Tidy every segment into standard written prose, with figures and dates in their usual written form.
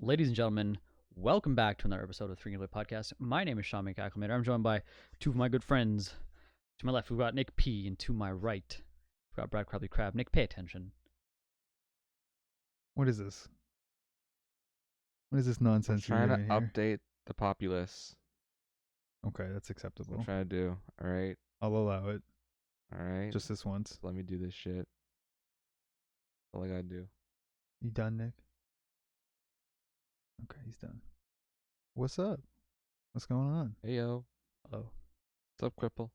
Ladies and gentlemen, welcome back to another episode of the Three Podcast. My name is Shamikh. I'm joined by two of my good friends. To my left, we've got Nick P, and to my right, we've got Brad Crabby Crab. Nick, pay attention. What is this? What is this nonsense you're Trying to doing here? update the populace. Okay, that's That's acceptable. what I'm trying to do. All right. I'll allow it. All right. Just this once. let me do this shit. That's all I gotta do. You done, Nick? Okay, he's done. What's up? What's going on? Hey yo. Hello. What's up, Cripple?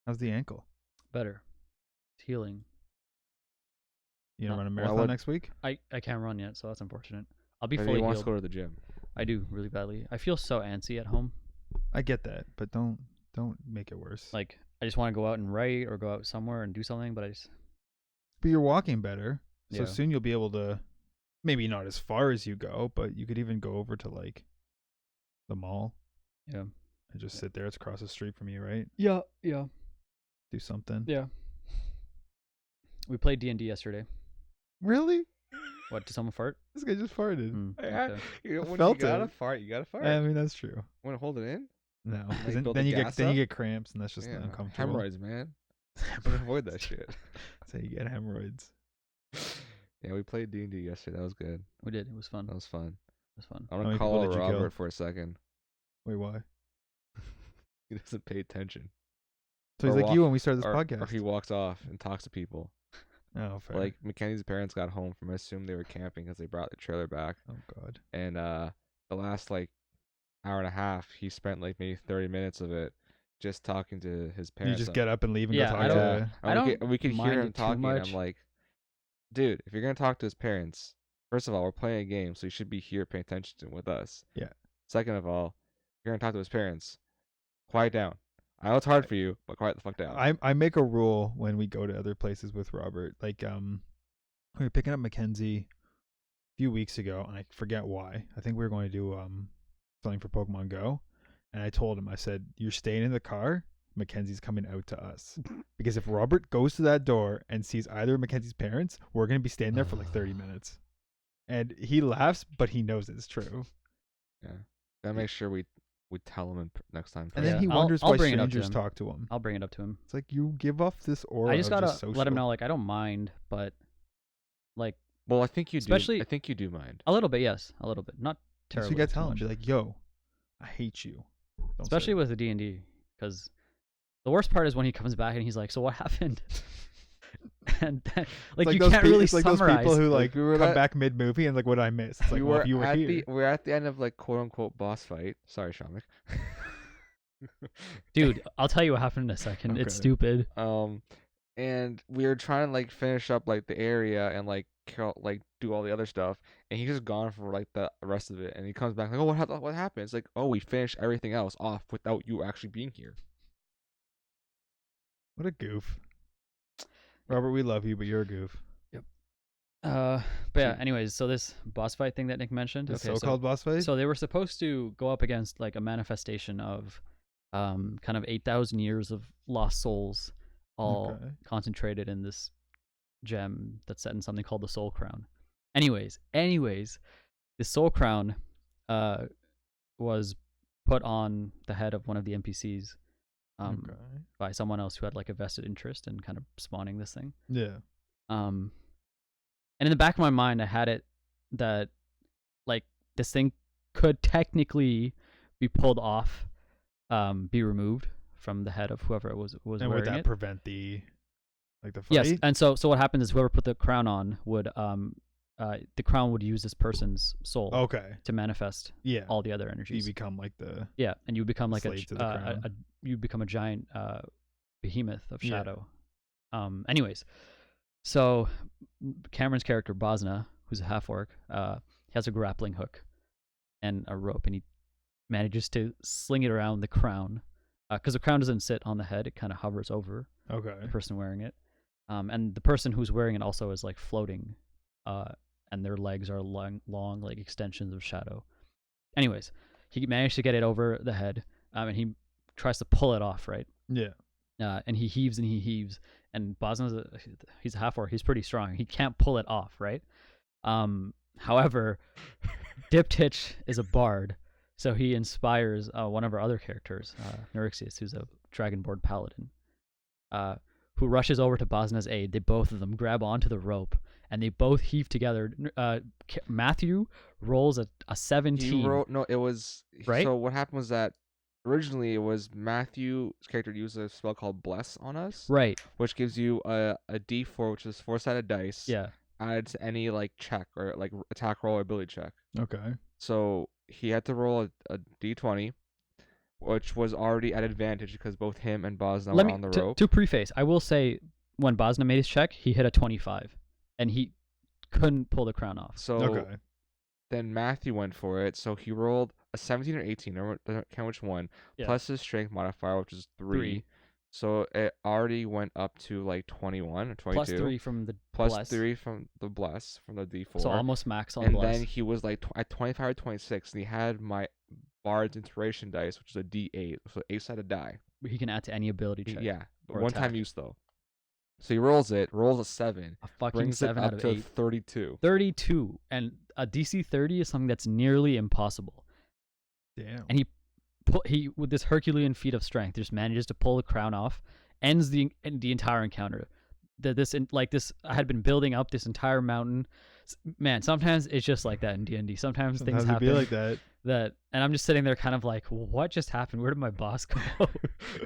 How's the ankle? Better. It's healing. You gonna run a Well, marathon next week? I can't run yet, so that's unfortunate. I'll be Maybe fully he wants healed. to go to the gym. I do really badly. I feel so antsy at home. I get that, but don't make it worse. Like, I just want to go out and write or go out somewhere and do something, but I just... But you're walking better, so Yeah. soon you'll be able to. Maybe not as far as you go, but you could even go over to like the mall Yeah. and just sit there. It's across the street from you, right? Yeah. Do something. Yeah. We played D&D yesterday. Really? What, did someone fart? This guy just farted. Okay. When felt you gotta it. fart, you gotta fart. I mean, that's true. Want to hold it in? No, 'cause Like then, build then the you get gas then you up? get cramps, and that's just Yeah. uncomfortable. Hemorrhoids, man. Avoid that shit. So you get hemorrhoids. Yeah, we played D&D yesterday. That was good. We did. It was fun. That was fun. It was fun. I'm How gonna many call people out did you kill? Robert for a second. Wait, why? He doesn't pay attention. So he's Or like you walk- when we started this or podcast. he walks off and talks to people. Oh, fair. Like Mackenzie's parents got home from, I assume they were camping because they brought the trailer back. oh god. And the last like hour and a half, he spent like maybe 30 minutes of it just talking to his You parents. just get up and leave and Yeah, go I talk don't- to. And I don't we could mind hear it him too talking. And much. I'm like, dude, if you're gonna talk to his parents, first of all, we're playing a game, so you should be here paying attention with us. Yeah. Second of all, if you're gonna talk to his parents, quiet down. I know it's hard for you, but quiet the fuck down. I make a rule when we go to other places with Robert. Like we were picking up Mackenzie a few weeks ago, and I forget why. I think we were going to do something for Pokemon Go, and I told him, I said, "You're staying in the car. Mackenzie's coming out to us, because if Robert goes to that door and sees either of Mackenzie's parents, we're gonna be staying there for like 30 minutes." And he laughs, but he knows it's true. Yeah. Gotta make sure we tell him next time. And Yeah, then he I'll- wonders I'll why bring it up to strangers him. talk to him. I'll bring it up to him. It's like you give off this aura. I just of gotta social. let him know, like, I don't mind, but, like, Well, I think you Especially- do. I think you do mind. a little bit, yes. A little bit. Not So terribly. you gotta too tell him, much. be like, "Yo, I hate you." Don't say Especially it. with the D&D, because the worst part is when he comes back and he's like, so what happened? And then, like, It's you those can't pe- really it's like summarize. those people who like we were come at- back mid movie and like, what did I miss? It's like, well, if you were at here. we're at the end of like quote unquote boss fight. Sorry, Shamikh. Dude, I'll tell you what happened in a second. It's Okay. stupid. And we were trying to like finish up like the area and like do all the other stuff, and he's just gone for like the rest of it. And he comes back like, "Oh, what happened?" It's like, "Oh, we finished everything else off without you actually being here." What a goof. Robert, we love you, but you're a goof. But yeah, anyways, so this boss fight thing that Nick mentioned. The Okay, so-called boss fight. so they were supposed to go up against like a manifestation of kind of 8,000 years of lost souls, all Okay. concentrated in this gem that's set in something called the Soul Crown. Anyways, the Soul Crown was put on the head of one of the NPCs Okay. by someone else who had like a vested interest in kind of spawning this thing. Yeah. And in the back of my mind, I had it that like this thing could technically be pulled off, be removed from the head of whoever it was And wearing would that it. prevent the fight? Yes, and so what happens is whoever put the crown on would the crown would use this person's soul Okay. to manifest Yeah. all the other You energies. become like the. Yeah, and you become like slave to the crown. you become a giant behemoth of Yeah. shadow. Anyways, so Cameron's character Bosna, who's a half orc, he has a grappling hook and a rope, and he manages to sling it around the crown, because the crown doesn't sit on the head; it kind of hovers over the Okay. person wearing it. And the person who's wearing it also is like floating, and their legs are long like extensions of shadow. Anyways, he managed to get it over the head, and he tries to pull it off, right? Yeah. And he heaves and he heaves, and Bosna's he's a half orc. He's pretty strong. He can't pull it off, right? However, Diptych is a bard, so he inspires one of our other characters, Neuroxius, who's a Dragonborn paladin, who rushes over to Bosna's aid. They both of them grab onto the rope, and they both heave together. Matthew rolls a 17. It was Right? So what happened was that originally it was Matthew's character used a spell called Bless on us, Right. which gives you a D4, which is 4-sided dice. Yeah. Added to any like check or like attack roll or ability check. Okay. So he had to roll a D20, which was already at advantage because both him and Bosna were on the rope. To preface, I will say when Bosna made his check, he hit a 25, and he couldn't pull the crown off. So then Matthew went for it. So he rolled a 17 or 18, I don't count which one, plus his strength modifier, which is 3. So it already went up to like 21 or 22. Plus 3 from the plus bless. 3 from the bless, from the D4. So almost max on and bless. Then he was like at 25 or 26, and he had my Bard's Inspiration dice, which is a D8, so 8-sided die. He can add to any ability check. Yeah, or one-time attack. use though. So he rolls a 7. A fucking brings 7 it out up of to 8. 32. 32, and a DC 30 is something that's nearly impossible. Damn. And he with this Herculean feat of strength just manages to pull the crown off, ends the entire encounter. This I had been building up this entire mountain. Man, sometimes it's just like that in D&D. Sometimes things It'd happen be like that. and I'm just sitting there kind of like, what just happened? Where did my boss go?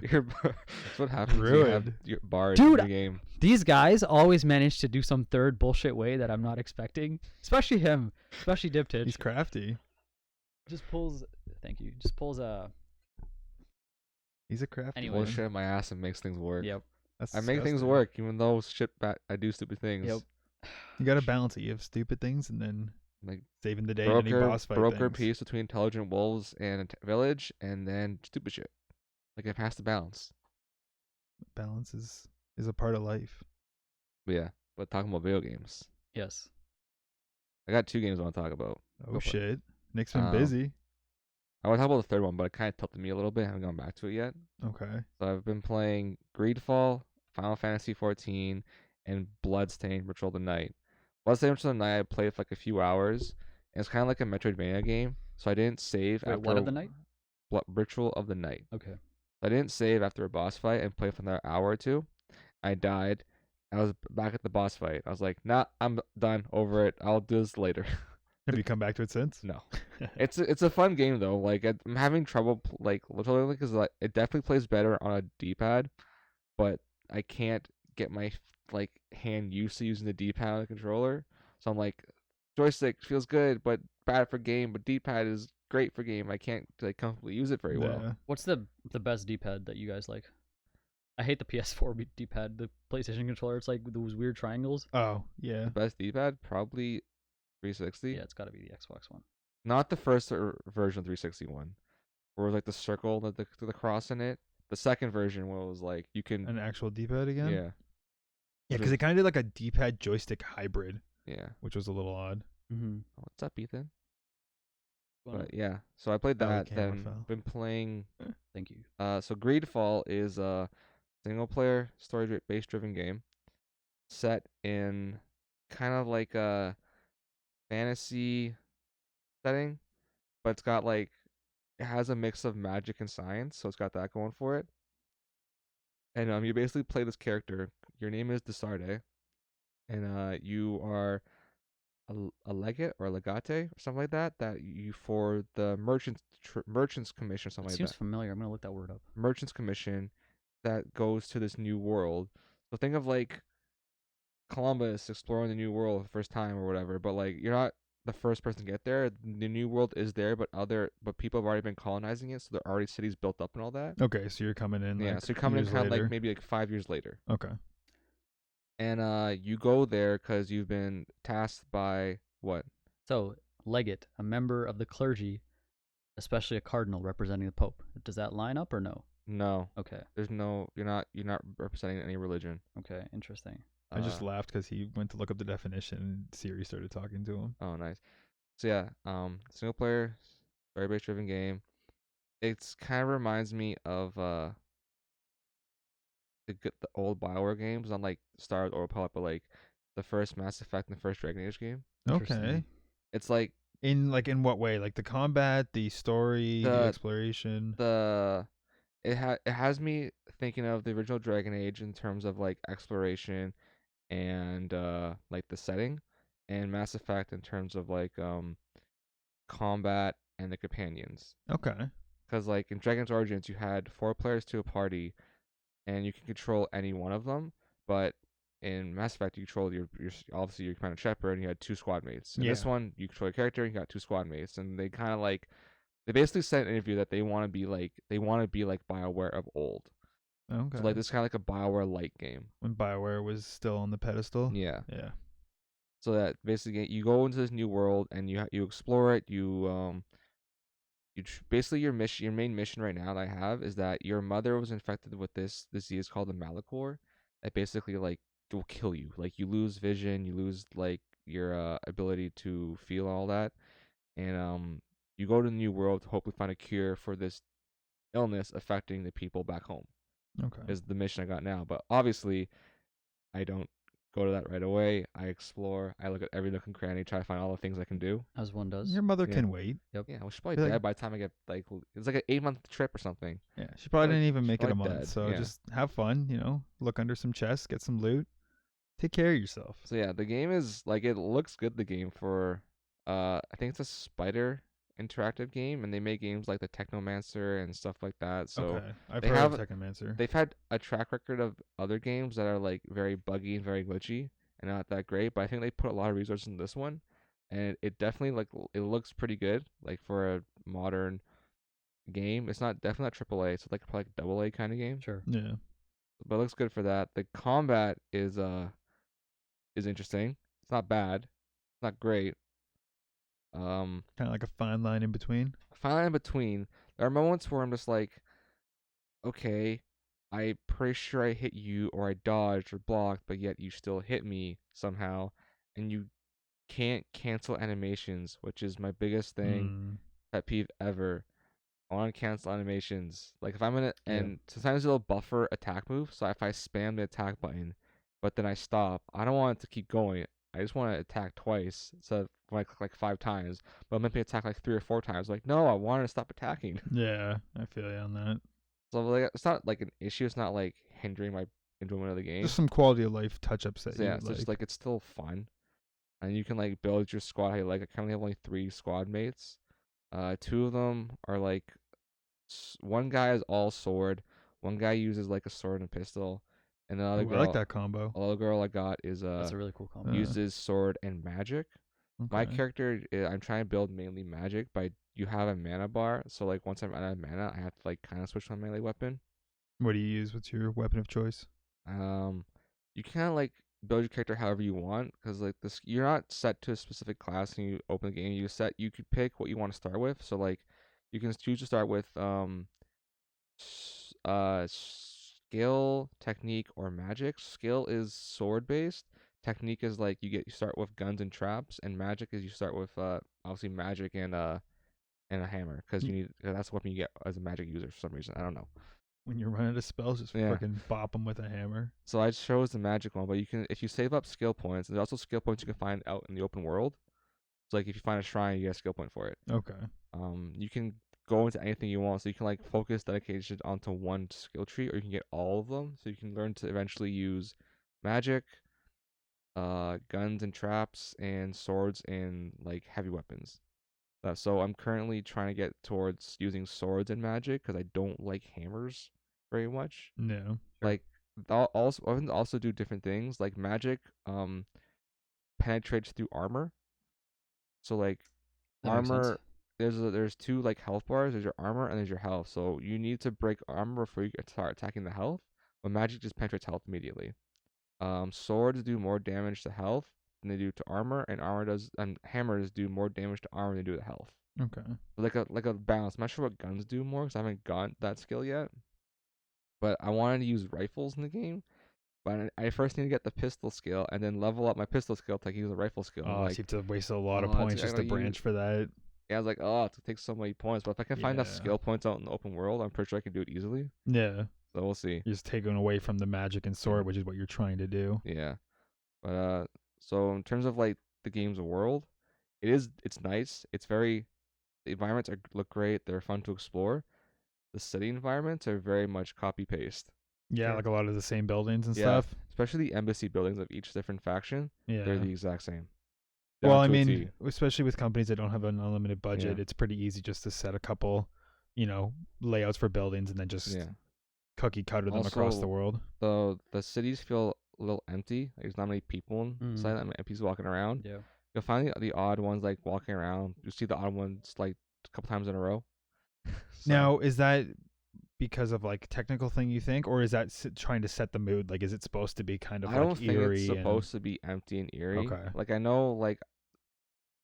That's what happens when you have your Bard in the game. These guys always manage to do some third bullshit way that I'm not expecting. Especially him. Especially Diptych. He's crafty. Just pulls a... He's a crafty. Anyway. Pulls shit in my ass and makes things work. Yep. That's I make things disgusting. work, even though I do stupid things. Yep. You gotta balance it. You have stupid things and then Like saving the day in any boss fight broker things. peace between intelligent wolves and a village, and then stupid shit. Like it has to balance. Balance is a part of life. But talking about video games, Yes. I got 2 games I want to talk about. Oh Go for it. shit. Nick's been Um, busy. I want to talk about the third one, but it kind of tilted me a little bit. I haven't gone back to it yet. Okay. So I've been playing Greedfall, Final Fantasy 14, and Bloodstained: Ritual of the Night. Bloodstained: Ritual of the Night I played for like a few hours, and it's kind of like a Metroidvania game. So I didn't save Wait, after what of the night? Ritual of the Night. Okay. I didn't save after a boss fight and play for another hour or 2. I died. I was back at the boss fight. I was like, nah, I'm done. Over it. I'll do this later. Have you come back to it since? No. It's a fun game though. Like I'm having trouble literally because like it definitely plays better on a D-pad, but I can't get my hand used to using the D-pad on the controller. So I'm like, joystick feels good, but bad for game. But D-pad is great for game. I can't comfortably use it very well. What's the best D-pad that you guys like? I hate the PS4 D-pad. The PlayStation controller, it's like those weird triangles. Oh, yeah. The best D-pad probably 360. Yeah, it's got to be the Xbox one. Not the first version of 360 one, where it was like the circle, the cross in it. The second version where it was like you can An actual D-pad again? Yeah, because it kind of did like a D-pad joystick hybrid, yeah. which was a little odd. Mm-hmm. What's up, Ethan? Well, But yeah, so I played Oh, the that. camera Then fell. been playing. thank you. So Greedfall is a single-player story-based driven game set in kind of like a fantasy setting, but it's got it has a mix of magic and science, so it's got that going for it. And you basically play this character. Your name is Desarde, and you are a legate or a legate or something like that. That you for the merchants commission or something It like seems that. familiar. I'm gonna look that word up. Merchants commission that goes to this new world. So think of like Columbus exploring the new world for the first time or whatever, but like you're not the first person to get there. The new world is there, but people have already been colonizing it, so there are already cities built up and all that. Okay, so you're coming in. Yeah, like, so you're coming in years kind of later. like maybe like 5 years later. Okay. And you go there because you've been tasked by what? So, legate, a member of the clergy, especially a cardinal representing the pope. Does that line up or no? No, Okay. there's no. You're not representing any religion. Okay. Interesting. I just Uh, laughed because he went to look up the definition and Siri started talking to him. Oh, nice. So yeah, single player, story-based driven game. It's kind of reminds me of the old BioWare games, not like Star Wars or Republic, but like the first Mass Effect and the first Dragon Age game. Okay. Interesting. It's like In what way? Like the combat, the story, the The exploration. the it has me thinking of the original Dragon Age in terms of like exploration and like the setting, and Mass Effect in terms of like combat and the companions. Okay. Because like in Dragon's Origins, you had 4 players to a party, and you can control any one of them. But in Mass Effect, you control your obviously your commander Shepard, and you had 2 squad mates. In this Yeah. one, you control your character, and you got 2 squad mates, and they kind of like they basically said in an interview that they want to be like BioWare of old. So like Okay. this is kind of like a BioWare light game. When BioWare was still on the pedestal. Yeah. Yeah. So that basically you go into this new world and you explore it. Basically your main mission right now that I have is that your mother was infected with this disease called the Malachor that basically like will kill you. Like you lose vision, you lose like your ability to feel all that, and you go to the new world to hopefully find a cure for this illness affecting the people back home. Okay. Is the mission I got now, but obviously I don't go to that right away. I explore. I look at every nook and cranny, try to find all the things I can do. As one does. Your mother Yeah. can wait. Yeah, well, she's probably Feel like- dead by the time I get like it's like an 8-month trip or something. Yeah. She probably Like, didn't even she's make it a probably month. dead, So yeah. just have fun, look under some chests, get some loot. Take care of yourself. So yeah, the game is like it looks good. The game for I think it's a Spider interactive game, and they make games like the Technomancer and stuff like that. So okay. I've they heard have- of Technomancer. they've had a track record of other games that are like very buggy and very glitchy and not that great, but I think they put a lot of resources in this one, and it definitely like it looks pretty good like for a modern game. It's not definitely not AAA, it's like probably like AA kind of game, Sure. Yeah. but it looks good for that. The combat is interesting. It's not bad, it's not great. Kind of like a fine line in between. Finally in between, there are moments where I'm just like, okay, I'm pretty sure I hit you or I dodged or blocked, but yet you still hit me somehow, and you can't cancel animations, which is my biggest thing, pet peeve ever. I want to cancel animations. Like if I'm in it, Yeah. and sometimes it'll buffer attack move, so if I spam the attack button, but then I stop, I don't want it to keep going. I just want to attack twice, so when I click like 5 times, but it might be attack like 3 or 4 times. Like no, I want to stop attacking. Yeah. I feel you on that. So like it's not like an issue. It's not like hindering my enjoyment of the game. Just some quality of life touch ups that So, you yeah, would so like. it's like it's still fun, and you can like build your squad how you like. I currently have only 3 squad mates. 2 of them are like one guy is all sword, one guy uses like a sword and a pistol, and the other Ooh, girl, I like that combo. the other girl I got is That's a really cool combo. Yeah. uses sword and magic. My Okay. character, I'm trying to build mainly magic, but you have a mana bar, so like once I'm out of mana, I have to like kind of switch to my melee weapon. What do you use? What's your weapon of choice? You can like build your character however you want, because like this, you're not set to a specific class and you open the game. You could pick what you want to start with. So like, you can choose to start with skill, technique, or magic. Skill is sword based. Technique is like you start with guns and traps, and magic is you start with obviously magic and a hammer, because you need that's the weapon you get as a magic user for some reason. I don't know. When you're running out of spells, just Yeah. freaking bop them with a hammer. So I chose the magic one, but you can, if you save up skill points, there's also skill points you can find out in the open world. So like if you find a shrine, you get a skill point for it. Okay. You can go into anything you want, so you can like focus dedication onto one skill tree, or you can get all of them, so you can learn to eventually use magic, guns and traps, and swords and like heavy weapons. So I'm currently trying to get towards using swords and magic because I don't like hammers very much. No. Like weapons also do different things. Like magic penetrates through armor. So like That makes sense. armor, there's 2 like health bars. There's your armor and there's your health. So you need to break armor before you start attacking the health. But magic just penetrates health immediately. Swords do more damage to health than they do to armor, and hammers do more damage to armor than they do to health. Okay. Like a balance. I'm not sure what guns do more because I haven't got that skill yet. But I wanted to use rifles in the game. But I first need to get the pistol skill and then level up my pistol skill to use a rifle skill. Oh, Like, so you have to waste a lot of oh, it's- points I just to gotta branch for that. yeah, I was like, oh, it takes so many points. But if I can find enough Yeah. skill points out in the open world, I'm pretty sure I can do it easily. Yeah. So we'll see. You're just taking away from the magic and sword, which is what you're trying to do. Yeah. But so in terms of like the game's world, it's nice. It's very the environments look great. They're fun to explore. The city environments are very much copy paste. Yeah, Sure. like a lot of the same buildings and Yeah, stuff. especially the embassy buildings of each different faction. They're Yeah. the exact same. Well, Down I to a mean, T. especially with companies that don't have an unlimited budget, Yeah. it's pretty easy just to set a couple, layouts for buildings and then just Yeah. cookie cutter them across the Also, world. the cities feel a little empty. Like, there's not many people inside them. NPCs walking around. Yeah. You'll find the odd ones like walking around. You see the odd ones like a couple times in a row. So Now, is that because of like technical thing you think, or is that trying to set the mood? Like, is it supposed to be kind of I like don't think it's eerie and supposed to be empty and eerie. okay? Like I know, like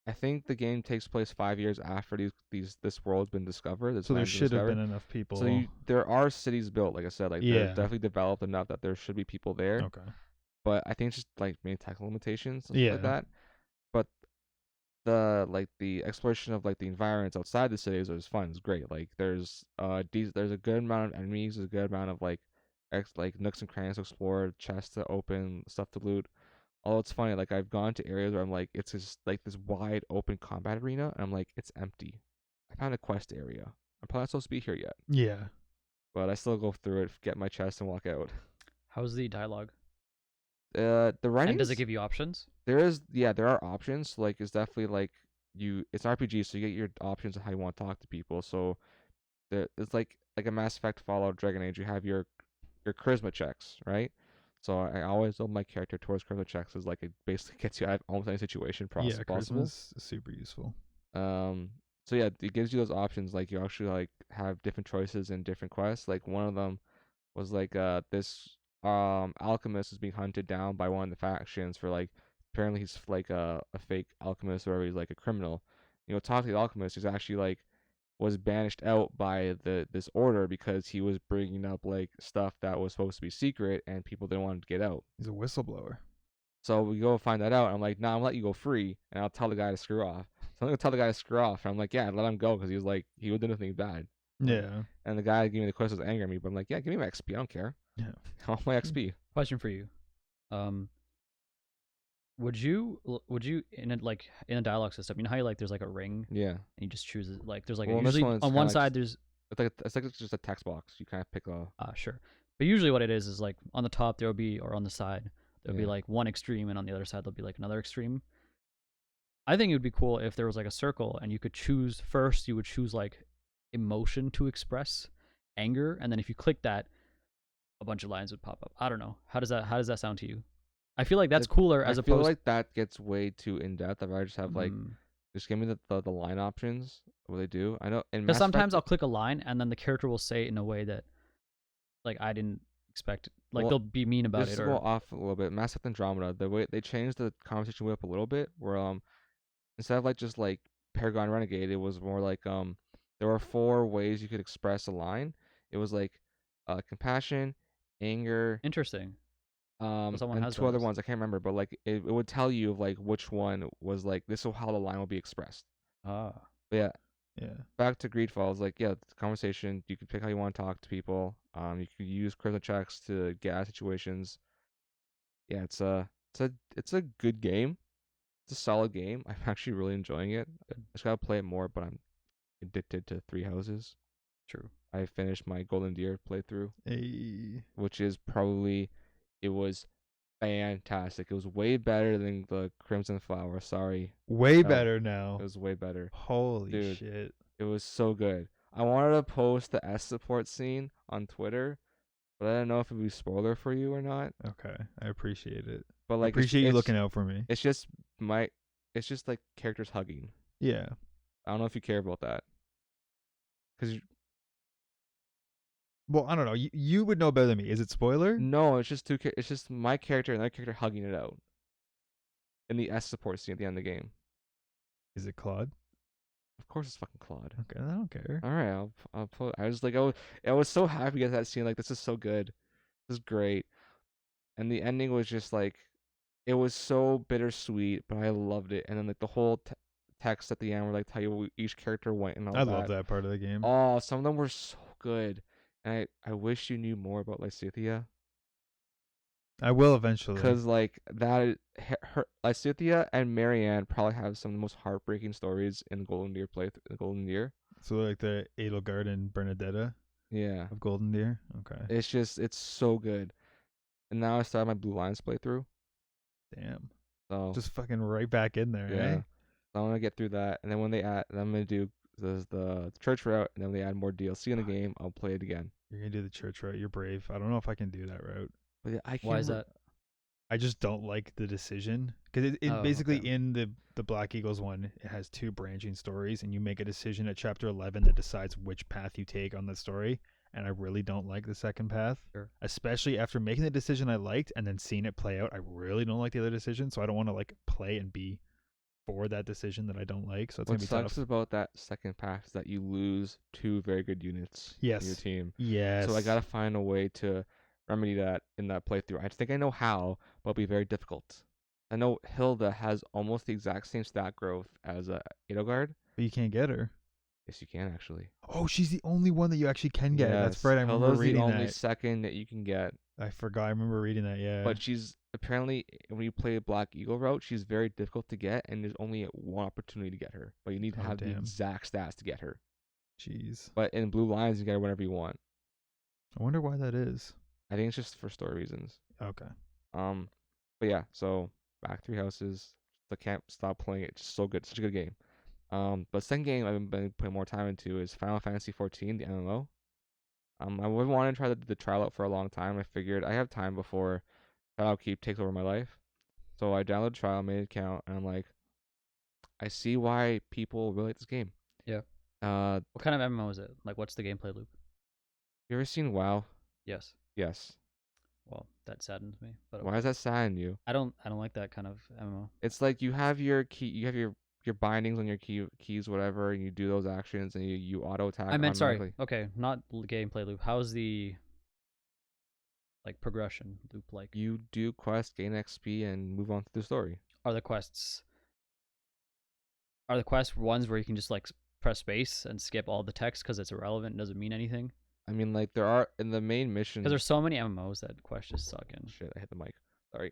I think the game takes place 5 years after this world's been discovered. This So there land's been should have discovered. been enough So people. there are cities built, like I said, like they're Yeah. definitely developed enough that there should be people there. Okay. But I think it's just like maybe technical limitations, stuff Yeah. like that. But the exploration of like the environments outside the cities is fun. It's great. Like there's a good amount of enemies, there's a good amount of like like nooks and crannies to explore, chests to open, stuff to loot. Although it's funny, like I've gone to areas where I'm like it's just like this wide open combat arena, and I'm like it's empty. I found a quest area. I'm probably not supposed to be here yet, Yeah. but I still go through it, get my chest, and walk out. How's the dialogue? The writing And does it is give you options? there are options. Like it's definitely like it's an RPG, so you get your options of how you want to talk to people. So it's like a Mass Effect, Fallout, Dragon Age. You have your charisma checks, right? So I always build my character towards charisma checks as like it basically gets you out of almost any situation Yeah. possible. Charisma's super useful. Um, so yeah, it gives you those options. Like you actually like have different choices in different quests. Like one of them was like this alchemist is being hunted down by one of the factions for like apparently he's like a fake alchemist or he's like a criminal. Talk to the alchemist. He's actually like was banished out by this order because he was bringing up like stuff that was supposed to be secret and people didn't want him to get out. He's a whistleblower. So we go find that out. And I'm like, nah, I'm gonna let you go free, and I'll tell the guy to screw off. So I'm gonna tell the guy to screw off. And I'm like, yeah, let him go because he was like, he would do nothing bad. Yeah. And the guy giving me the quest was angry at me, but I'm like, yeah, give me my XP. I don't care. Yeah. I want my XP. Question for you. Would you in a dialogue system? You know how you like there's like a ring Yeah. and you just choose it. Like there's like Well, this usually one it's on kinda one like side there's it's just a text box. You kind of pick a. sure, but usually what it is like on the top there will be or on the side there'll be Yeah. like one extreme and on the other side there'll be like another extreme. I think it would be cool if there was like a circle and you could choose first. You would choose like emotion to express anger, and then if you click that, a bunch of lines would pop up. I don't know. How does that sound to you? I feel like that's cooler as I feel opposed. like that gets way too in depth. I'd rather just have like Mm. just give me the line options. What they do. I know in Because Mass sometimes I'll Effect. click a line and then the character will say it in a way that like I didn't expect. Like Well, they'll be mean about Just it to go or off a little bit, Mass Effect Andromeda, the way they changed the conversation way up a little bit, where instead of like just like Paragon Renegade, it was more like there were 4 ways you could express a line. It was like compassion, anger, interesting. So someone and has 2 other those. ones I can't remember, but like it would tell you of like which one was like this is how the line will be expressed. Ah, But yeah, Yeah. back to Greedfall, like yeah, the conversation. You can pick how you want to talk to people. You can use charisma checks to get out of situations. Yeah, it's a good game. It's a solid game. I'm actually really enjoying it. I good. just gotta play it more, but I'm addicted to Three Houses. True. I finished my Golden Deer playthrough, A which is probably it was fantastic. It was way better than the Crimson Flower. Sorry, way No, better now. it was way better. Holy Dude. shit. It was so good. I wanted to post the S support scene on Twitter, but I don't know if it would be spoiler for you or not. Okay. I appreciate it. But I like, appreciate you looking out for me. it's just like characters hugging. Yeah. I don't know if you care about that, because Well, I don't know. You would know better than me. Is it spoiler? no, it's just it's just my character and their character hugging it out in the S support scene at the end of the game. Is it Claude? Of course, it's fucking Claude. Okay, I don't care. All right, I'll put. I was like, I was so happy at that scene. Like, this is so good. This is great. And the ending was just like, it was so bittersweet, but I loved it. And then like the whole text at the end where like tell you where each character went and all I that. love that part of the game. Oh, some of them were so good. And I wish you knew more about Lysithea. I will eventually. Because like that, her Lysithea and Marianne probably have some of the most heartbreaking stories in Golden Deer Golden Deer. So like the Edelgard and Bernadetta Yeah, of Golden Deer. Okay. it's so good. And now I started my Blue Lions playthrough. Damn. So Just fucking right back in there, yeah, eh? so I'm gonna get through that, and then when they add, then I'm gonna do the church route, and then when they add more DLC in the game, I'll play it again. You're gonna do the church route. You're brave. I don't know if I can do that route. But yeah, I can't. Why is that? I just don't like the decision because it Oh, basically okay. in the Black Eagles one, it has 2 branching stories, and you make a decision at chapter 11 that decides which path you take on the story. And I really don't like the second path, Sure. especially after making the decision I liked and then seeing it play out. I really don't like the other decision, so I don't want to like play and be for that decision that I don't like. So it's What gonna be sucks tough. about that second path is that you lose 2 very good units in your Yes. team. Yes. So I gotta find a way to remedy that in that playthrough. I think I know how, but it'll be very difficult. I know Hilda has almost the exact same stat growth as Edelgard. But you can't get her. Yes, you can actually. Oh, she's the only one that you actually can get. That's Yes, right. I remember Hilda's the reading only that. second that you can get. I forgot. I remember reading that. Yeah. But she's apparently, when you play a Black Eagle route, she's very difficult to get, and there's only one opportunity to get her. But you need to Oh, have the damn. exact stats to get her. Jeez. But in Blue Lions, you get her whenever you want. I wonder why that is. I think it's just for story reasons. Okay. But yeah, so back 3 houses. I can't stop playing it. It's just so good. Such a good game. But second game I've been putting more time into is Final Fantasy 14, the MMO. I would want to try the trial out for a long time. I figured I have time before Shadowkeep takes over my life. So I downloaded trial, made an account, and I'm like, I see why people really like this game. Yeah. Uh, What kind of MMO is it? Like, what's the gameplay loop? you ever seen WoW? Yes. Yes. Well, that saddens me. But Why does that sadden you? I don't like that kind of MMO. It's like you have your key, you have your bindings on your keys, whatever, and you do those actions, and you auto attack. I meant, sorry. automatically. Okay, not gameplay loop. How's the like progression loop like? You do quests, gain XP, and move on to the story. Are the quests ones where you can just like press space and skip all the text because it's irrelevant and doesn't mean anything? I mean, like there are in the main mission. Because there's so many MMOs that quests just suck in. Shit, I hit the mic. Sorry.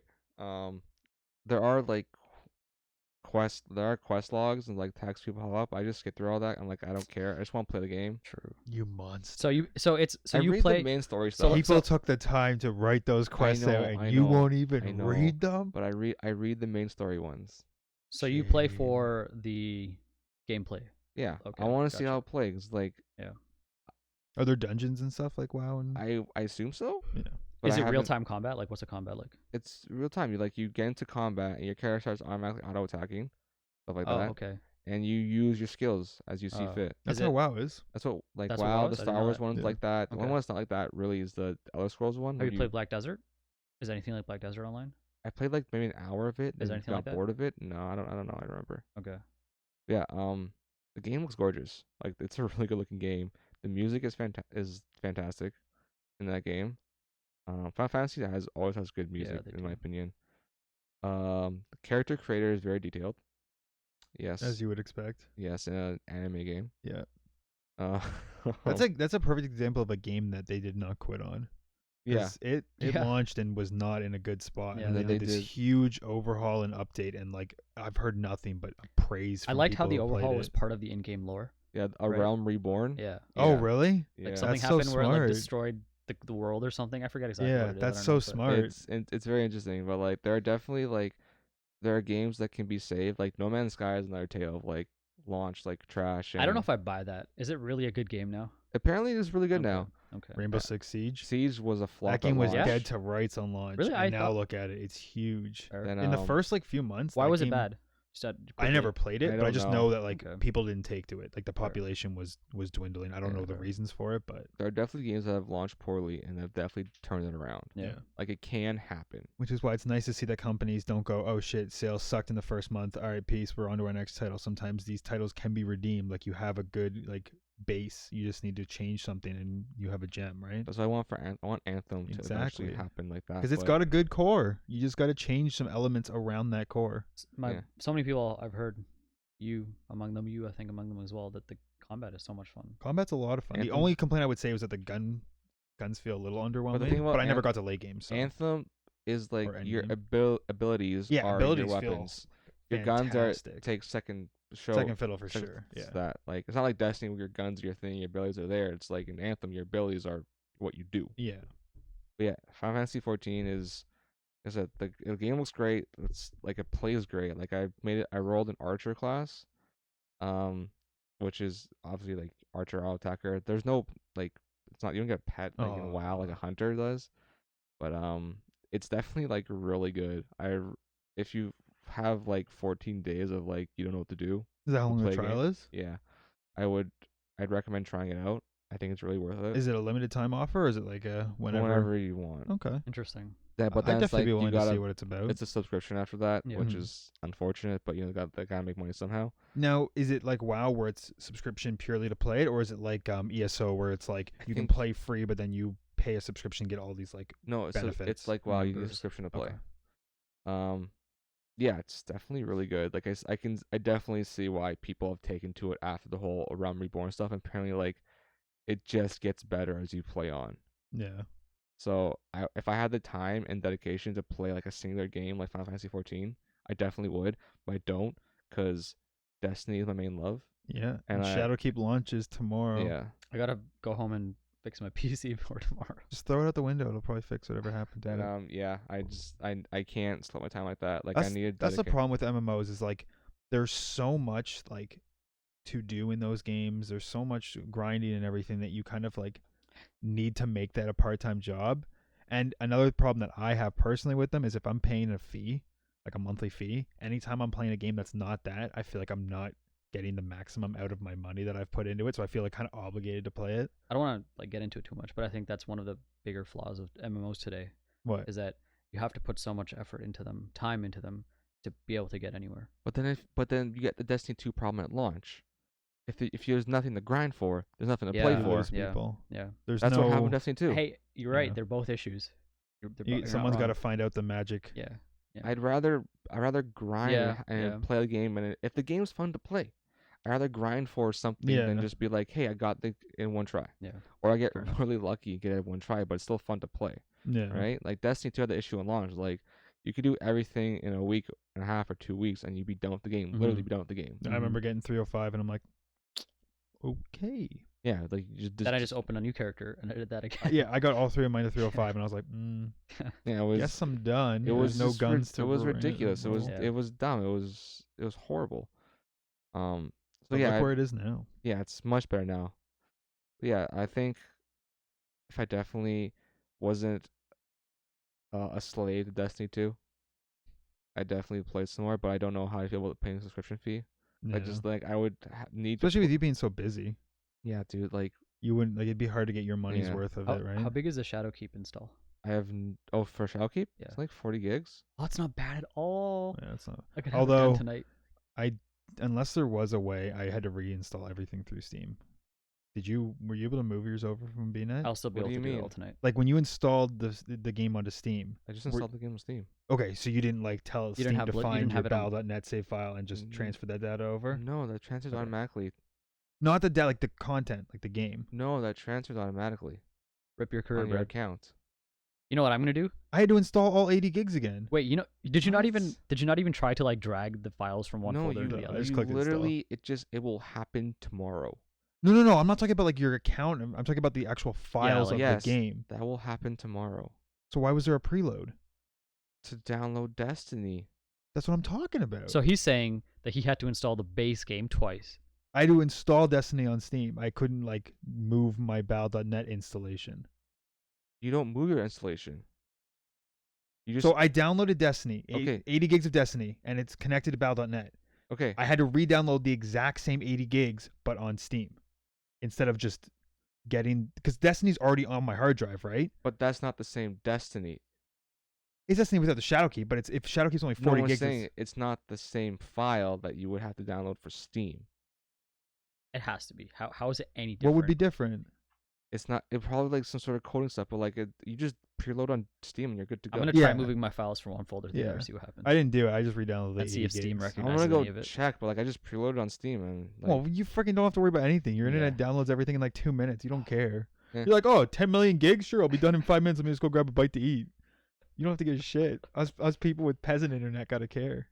There are like quest logs and like text people pop up. I just skip through all that. I'm like, I don't care. I just want to play the game. True. You monster. So you I you read play the main story so- stuff, People took the time to write those quests out, and I you know, won't I even know. read them. but I read the main story ones. so you play Shame. for the gameplay. Yeah, Okay, I want to see gotcha. how it plays. Like, Are there dungeons and stuff like WoW? And I assume so. yeah. But Is I it haven't- real time combat? Like, what's the combat like? It's real time. You get into combat, and your character starts automatically auto attacking, stuff like Oh, that, okay. and you use your skills as you see Oh. fit. That's Is how it- WoW is. That's what That's what WoW, WoW the is? I didn't Star know Wars that. one's Yeah. like that. The Okay. only one that's not like that really is the Elder Scrolls one. Have where you played Black Desert? Is anything like Black Desert Online? I played like maybe an hour of it. Is And anything got like that? bored of it. No, I don't know. I don't remember. Okay. Yeah. The game looks gorgeous. Like it's a really good looking game. The music is fantastic in that game. Final Fantasy always has good music they in my do. opinion. The character creator is very detailed. Yes. As you would expect. Yes, in an anime game. Yeah. Uh, That's a perfect example of a game that they did not quit on. yeah. 'Cause It Yeah. launched and was not in a good spot. Yeah, and then they they did this did- huge overhaul and update, and like I've heard nothing but praise. I From liked how people the who played overhaul was it. part of the in-game lore. Yeah. A Right. Realm Reborn. Yeah. Oh, Yeah. really? Yeah. Like something That's so happened where it like smart. destroyed the world or something. I forget exactly Yeah, what it is. that's I so don't know, but- smart. It's very interesting, but like there are definitely like there are games that can be saved. Like No Man's Sky is another tale of like launch like trash. And I don't know if I buy that. Is it really a good game now? apparently it's really good Okay, now. Okay. Rainbow Six Siege. Siege was a flop. That game at was launch. dead to rights on launch. Really? And I now thought- look at it. It's huge. Fair. Then, In the first like few months. Why that was it game- bad? Just I never quickly. played it, I but I don't just know. know that like Okay. people didn't take to it. Like the Fair. population was dwindling. I don't Yeah, know the fair. reasons for it, but there are definitely games that have launched poorly and have definitely turned it around. Yeah. Like it can happen. which is why it's nice to see that companies don't go, oh shit, sales sucked in the first month. All right, peace. We're on to our next title. Sometimes these titles can be redeemed. Like you have a good like base. You just need to change something, and you have a gem, right? That's what I want I want Anthem to eventually Exactly. happen like that. Because it's but got a good core. You just got to change some elements around that core. Yeah. So many people I've heard, you among them, you I think among them as well, that the combat is so much fun. Combat's a lot of fun. The Anthem- only complaint I would say was that the guns feel a little underwhelming. thing about But I never got to late games. So. Anthem is like Or your endgame. abilities Yeah, are abilities your feel weapons. Your guns fantastic. take second Second fiddle for second sure. to Yeah. that. Like it's not like Destiny where your guns are your thing, your abilities are there. It's like in Anthem, your abilities are what you do. Yeah. But yeah, Final Fantasy 14 is that the game looks great. It's like it plays great. Like I rolled an archer class, um, which is obviously like archer auto attacker. There's no like it's not you don't get a pet like in WoW like a hunter does, but it's definitely like really good. If you have like 14 days of like you don't know what to do Is that how to long the play a trial game, is? yeah, I'd recommend trying it out. I think it's really worth it. Is it a limited time offer or is it like a Whenever you want. Okay. Interesting. Yeah, but I'd then it's definitely like be you willing to see gotta what it's about. it's a subscription after that, Yeah. which Mhm. is unfortunate, but they gotta make money somehow. Now, is it like WoW where it's subscription purely to play it, or is it like ESO where it's like you can think- play free, but then you pay a subscription, get all these like No, it's benefits, like wow, you need a members? subscription to play. Okay. Yeah, it's definitely really good. Like I definitely see why people have taken to it after the whole Realm Reborn stuff. And apparently, like it just gets better as you play on. Yeah. So if I had the time and dedication to play like a singular game like Final Fantasy 14, I definitely would. But I don't because Destiny is my main love. Yeah. And And Shadowkeep launches tomorrow. Yeah, I gotta go home and fix my PC for tomorrow. Just throw it out the window. It'll probably fix whatever happened to it. and yeah, I can't slow my time like that. Like That's, I need. that's the problem with MMOs is like there's so much like to do in those games. There's so much grinding and everything that you kind of like need to make that a part-time job. And another problem that I have personally with them is if I'm paying a fee, like a monthly fee, anytime I'm playing a game that's not that, I feel like I'm not getting the maximum out of my money that I've put into it. So I feel like kind of obligated to play it. I don't want to like get into it too much, but I think that's one of the bigger flaws of MMOs today What? is that you have to put so much effort into them, time into them to be able to get anywhere. But then you get the Destiny 2 problem at launch. If there's nothing to grind for, there's nothing to play Yeah. You for. lose Yeah. people. Yeah. There's That's no. what happened with Destiny 2. Hey, you're right. Yeah. They're both issues. You're not Someone's got to wrong. find out the magic. Yeah. I'd rather grind Yeah, and yeah. play the game, and if the game's fun to play, I'd rather grind for something than Yeah. just be like, hey, I got the in one try, Yeah. or I get Fair enough. really lucky and get it in one try, but it's still fun to play, Yeah. right? Like Destiny 2 had the issue in launch, like you could do everything in a week and a half or 2 weeks, and you'd be done with the game. Literally Mhm. be done with the game. I remember getting 305 and I'm like, okay. Yeah, like you Then I just opened a new character and I did that again. Yeah, I got all three of mine to 305 and I was like, yeah, it was. guess I'm done. It There's was no just guns to It was roll. ridiculous. It was Yeah. it was dumb. It was horrible. So But yeah, look where it is now. yeah, it's much better now. But yeah, I think if I definitely wasn't a slave to Destiny 2, I definitely play some more. But I don't know how I feel about paying a subscription fee. Yeah. I just like I would need Especially with you being so busy. Yeah, dude. Like You wouldn't like it'd be hard to get your money's Yeah. worth of How, it, right? how big is the Shadowkeep install? I have for Shadowkeep, Yeah. it's like 40 gigs. Oh, that's not bad at all. Yeah, it's not. I could have it Although done tonight. unless there was a way, I had to reinstall everything through Steam. Were you able to move yours over from BNet? I'll still be What able do to you do it mean? all tonight. Like when you installed the game onto Steam. I just installed the game on Steam. Okay, so you didn't like tell didn't Steam have to you find didn't your have it on- battle.net save file and just Mm, transfer that data over? No, that transfers Okay. automatically. Not the like the content, like the game. No, that transfers automatically Rip your on career, your bro. account. You know what I'm gonna do? I had to install all 80 gigs again. Wait, did you not even What? did you not even try to like drag the files from one No, folder you, to the I other? just you clicked install. literally it will happen tomorrow. No. I'm not talking about like your account. I'm talking about the actual files like- of Yes. the game. That will happen tomorrow So why was there a preload? to download Destiny. That's what I'm talking about. So he's saying that he had to install the base game twice. I had to install Destiny on Steam. I couldn't like move my battle.net installation. You don't move your installation. You just So I downloaded Destiny, Okay. 80 gigs of Destiny, and it's connected to battle.net. okay. I had to re-download the exact same 80 gigs, but on Steam, instead of just getting because Destiny's already on my hard drive, right? But that's not the same Destiny. It's Destiny without the Shadowkeep, but if Shadowkeep's only 40 No, I'm gigs, saying it's not the same file that you would have to download for Steam. It has to be. How is it any different? what would be different? It's not. It probably like some sort of coding stuff, but like you just preload on Steam and you're good to go. I'm gonna try Yeah. moving my files from one folder to the Yeah. other, see what happens. I didn't do it. I just re-downloaded the Let's see 80 if Steam gigs. recognizes I'm gonna any go of it. check, but like I just preloaded on Steam and like, Well, you freaking don't have to worry about anything. Your internet Yeah. downloads everything in like 2 minutes. You don't care. Yeah. You're like, oh, 10 million gigs? Sure, I'll be done in 5 minutes. Let me just go grab a bite to eat. You don't have to give a shit. Us people with peasant internet gotta care.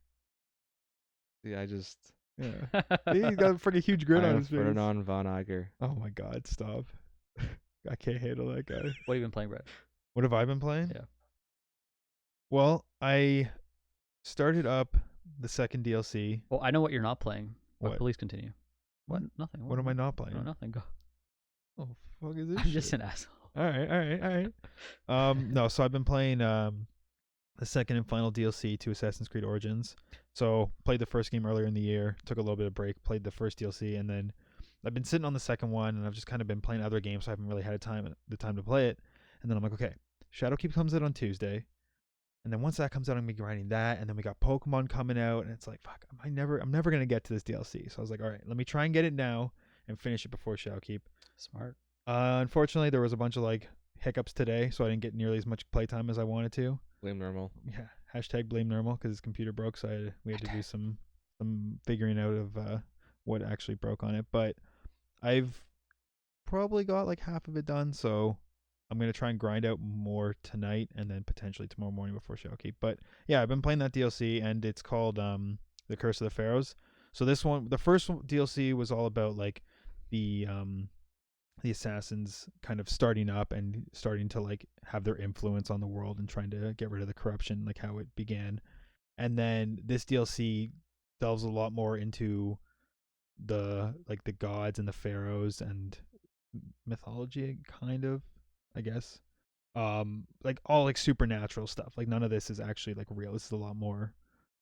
Yeah, I just. Yeah. He's got a freaking huge grin I on am his face. Ferdinand von Iger. Oh my god, stop. I can't handle that guy. What have you been playing, Brett? What have I been playing? Yeah. Well, I started up the second DLC. Well, I know what you're not playing. But What? please continue. What? Nothing. What am I not playing? No, nothing. Go. Oh, fuck is this I'm shit? just an asshole. All right. No, so I've been playing the second and final DLC to Assassin's Creed Origins. So played the first game earlier in the year, took a little bit of break, played the first DLC, and then I've been sitting on the second one, and I've just kind of been playing other games, so I haven't really had the time to play it. And then I'm like, okay, Shadowkeep comes out on Tuesday, and then once that comes out, I'm gonna be grinding that, and then we got Pokemon coming out, and it's like, fuck, I'm never gonna get to this DLC. So I was like, all right, let me try and get it now and finish it before Shadowkeep. Smart. Unfortunately, there was a bunch of like hiccups today, so I didn't get nearly as much playtime as I wanted to. Blame normal. Yeah, hashtag blame normal because his computer broke, so we had to do some figuring out of what actually broke on it. But I've probably got like half of it done, so I'm gonna try and grind out more tonight and then potentially tomorrow morning before Shadowkeep. But yeah, I've been playing that DLC, and it's called The Curse of the Pharaohs. So this one, the first DLC was all about like the assassins kind of starting up and starting to like have their influence on the world and trying to get rid of the corruption, like how it began. And then this DLC delves a lot more into the gods and the pharaohs and mythology, kind of, I guess. Like all like supernatural stuff. Like none of this is actually like real. This is a lot more.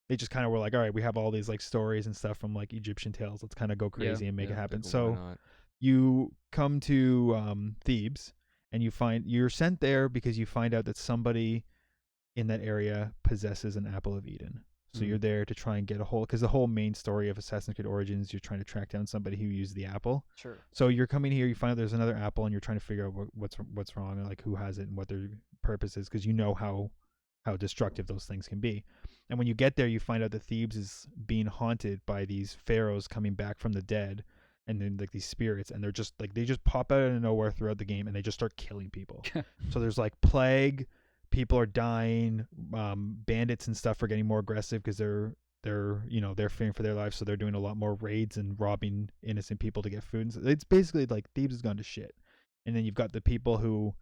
They just kind of were like, all right, we have all these like stories and stuff from like Egyptian tales. Let's kind of go crazy and make it happen. Like, So why not? you come to Thebes, and you're sent there because you find out that somebody in that area possesses an apple of Eden. So you're there to try and get a hold, because the whole main story of Assassin's Creed Origins, you're trying to track down somebody who used the apple. Sure. So you're coming here, you find out there's another apple, and you're trying to figure out what's wrong and like who has it and what their purpose is, because you know how destructive those things can be. And when you get there, you find out that Thebes is being haunted by these pharaohs coming back from the dead, and then like these spirits, and they're just like, they just pop out of nowhere throughout the game, and they just start killing people. So there's like plague, people are dying, bandits and stuff are getting more aggressive because they're fearing for their lives, so they're doing a lot more raids and robbing innocent people to get food. And so it's basically like Thebes has gone to shit. And then you've got the people who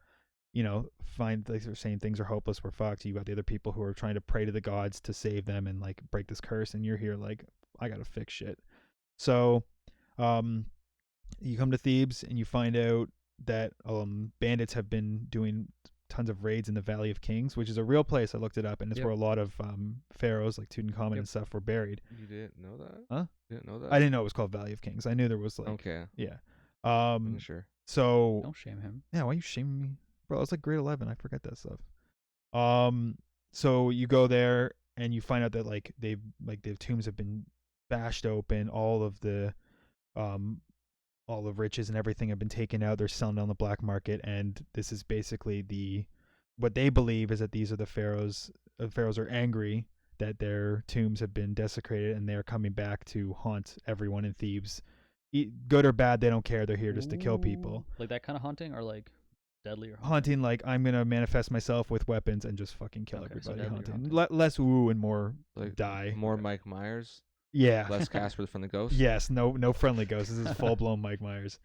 find, like they're saying things are hopeless, we're fucked. You got the other people who are trying to pray to the gods to save them and like break this curse, and you're here like, I gotta fix shit. So you come to Thebes and you find out that bandits have been doing tons of raids in the Valley of Kings, which is a real place. I looked it up, and it's where a lot of pharaohs like Tutankhamun and stuff were buried. You didn't know that? Huh? You didn't know that? I didn't know it was called Valley of Kings. I knew there was like, Okay. yeah. I'm sure. So Don't shame him. yeah, why are you shaming me, bro? I was like grade 11. I forget that stuff. So you go there and you find out that like the tombs have been bashed open. All of riches and everything have been taken out. They're selling on the black market, and this is basically what they believe is that these are the pharaohs. The pharaohs are angry that their tombs have been desecrated, and they're coming back to haunt everyone in Thebes. Good or bad, they don't care. They're here just to kill people. Like that kind of haunting, or like deadlier Haunting, like I'm gonna manifest myself with weapons and just fucking kill Okay, so everybody. deadlier Haunting. haunting. Less woo and more Like die. More Mike Myers, Yeah. less Casper from the Ghost. Yes, no friendly ghosts. This is full blown Mike Myers.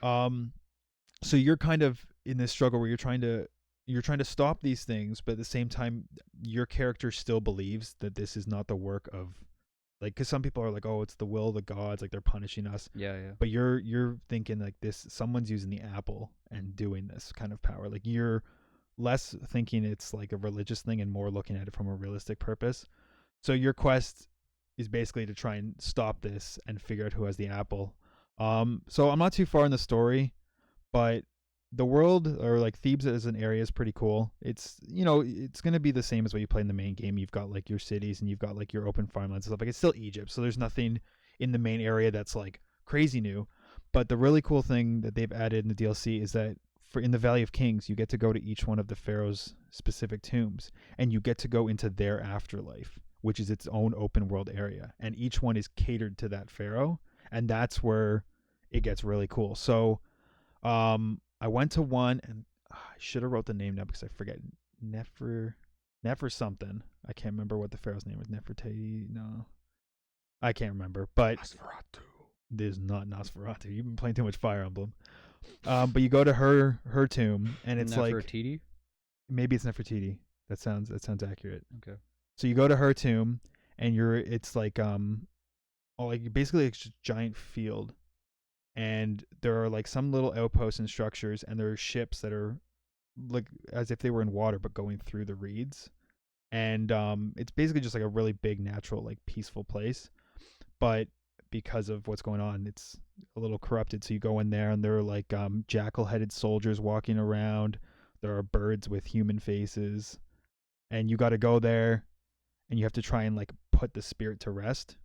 So you're kind of in this struggle where you're trying to stop these things, but at the same time, your character still believes that this is not the work of, like, because some people are like, oh, it's the will of the gods, like they're punishing us. Yeah. But you're thinking like this, someone's using the apple and doing this kind of power. Like you're less thinking it's like a religious thing and more looking at it from a realistic purpose. So your quest is basically to try and stop this and figure out who has the apple. So I'm not too far in the story, but the world, or like Thebes as an area, is pretty cool. It's it's gonna be the same as what you play in the main game. You've got like your cities and you've got like your open farmlands and stuff. Like it's still Egypt, so there's nothing in the main area that's like crazy new. But the really cool thing that they've added in the DLC is that in the Valley of Kings, you get to go to each one of the pharaoh's specific tombs, and you get to go into their afterlife, which is its own open world area, and each one is catered to that pharaoh, and that's where it gets really cool. So I went to one, and I should have wrote the name down because I forget. Nefer something. I can't remember what the pharaoh's name was. Nefertiti. No, I can't remember. But Nosferatu. there's not Nosferatu. You've been playing too much Fire Emblem. But you go to her tomb, and it's like Nefertiti. maybe it's Nefertiti. That sounds accurate. Okay. So you go to her tomb, and it's like basically it's just a giant field, and there are like some little outposts and structures, and there are ships that are like as if they were in water but going through the reeds, and it's basically just like a really big natural like peaceful place, but because of what's going on, it's a little corrupted. So you go in there, and there are like jackal-headed soldiers walking around. There are birds with human faces, and you got to go there, and you have to try and like put the spirit to rest.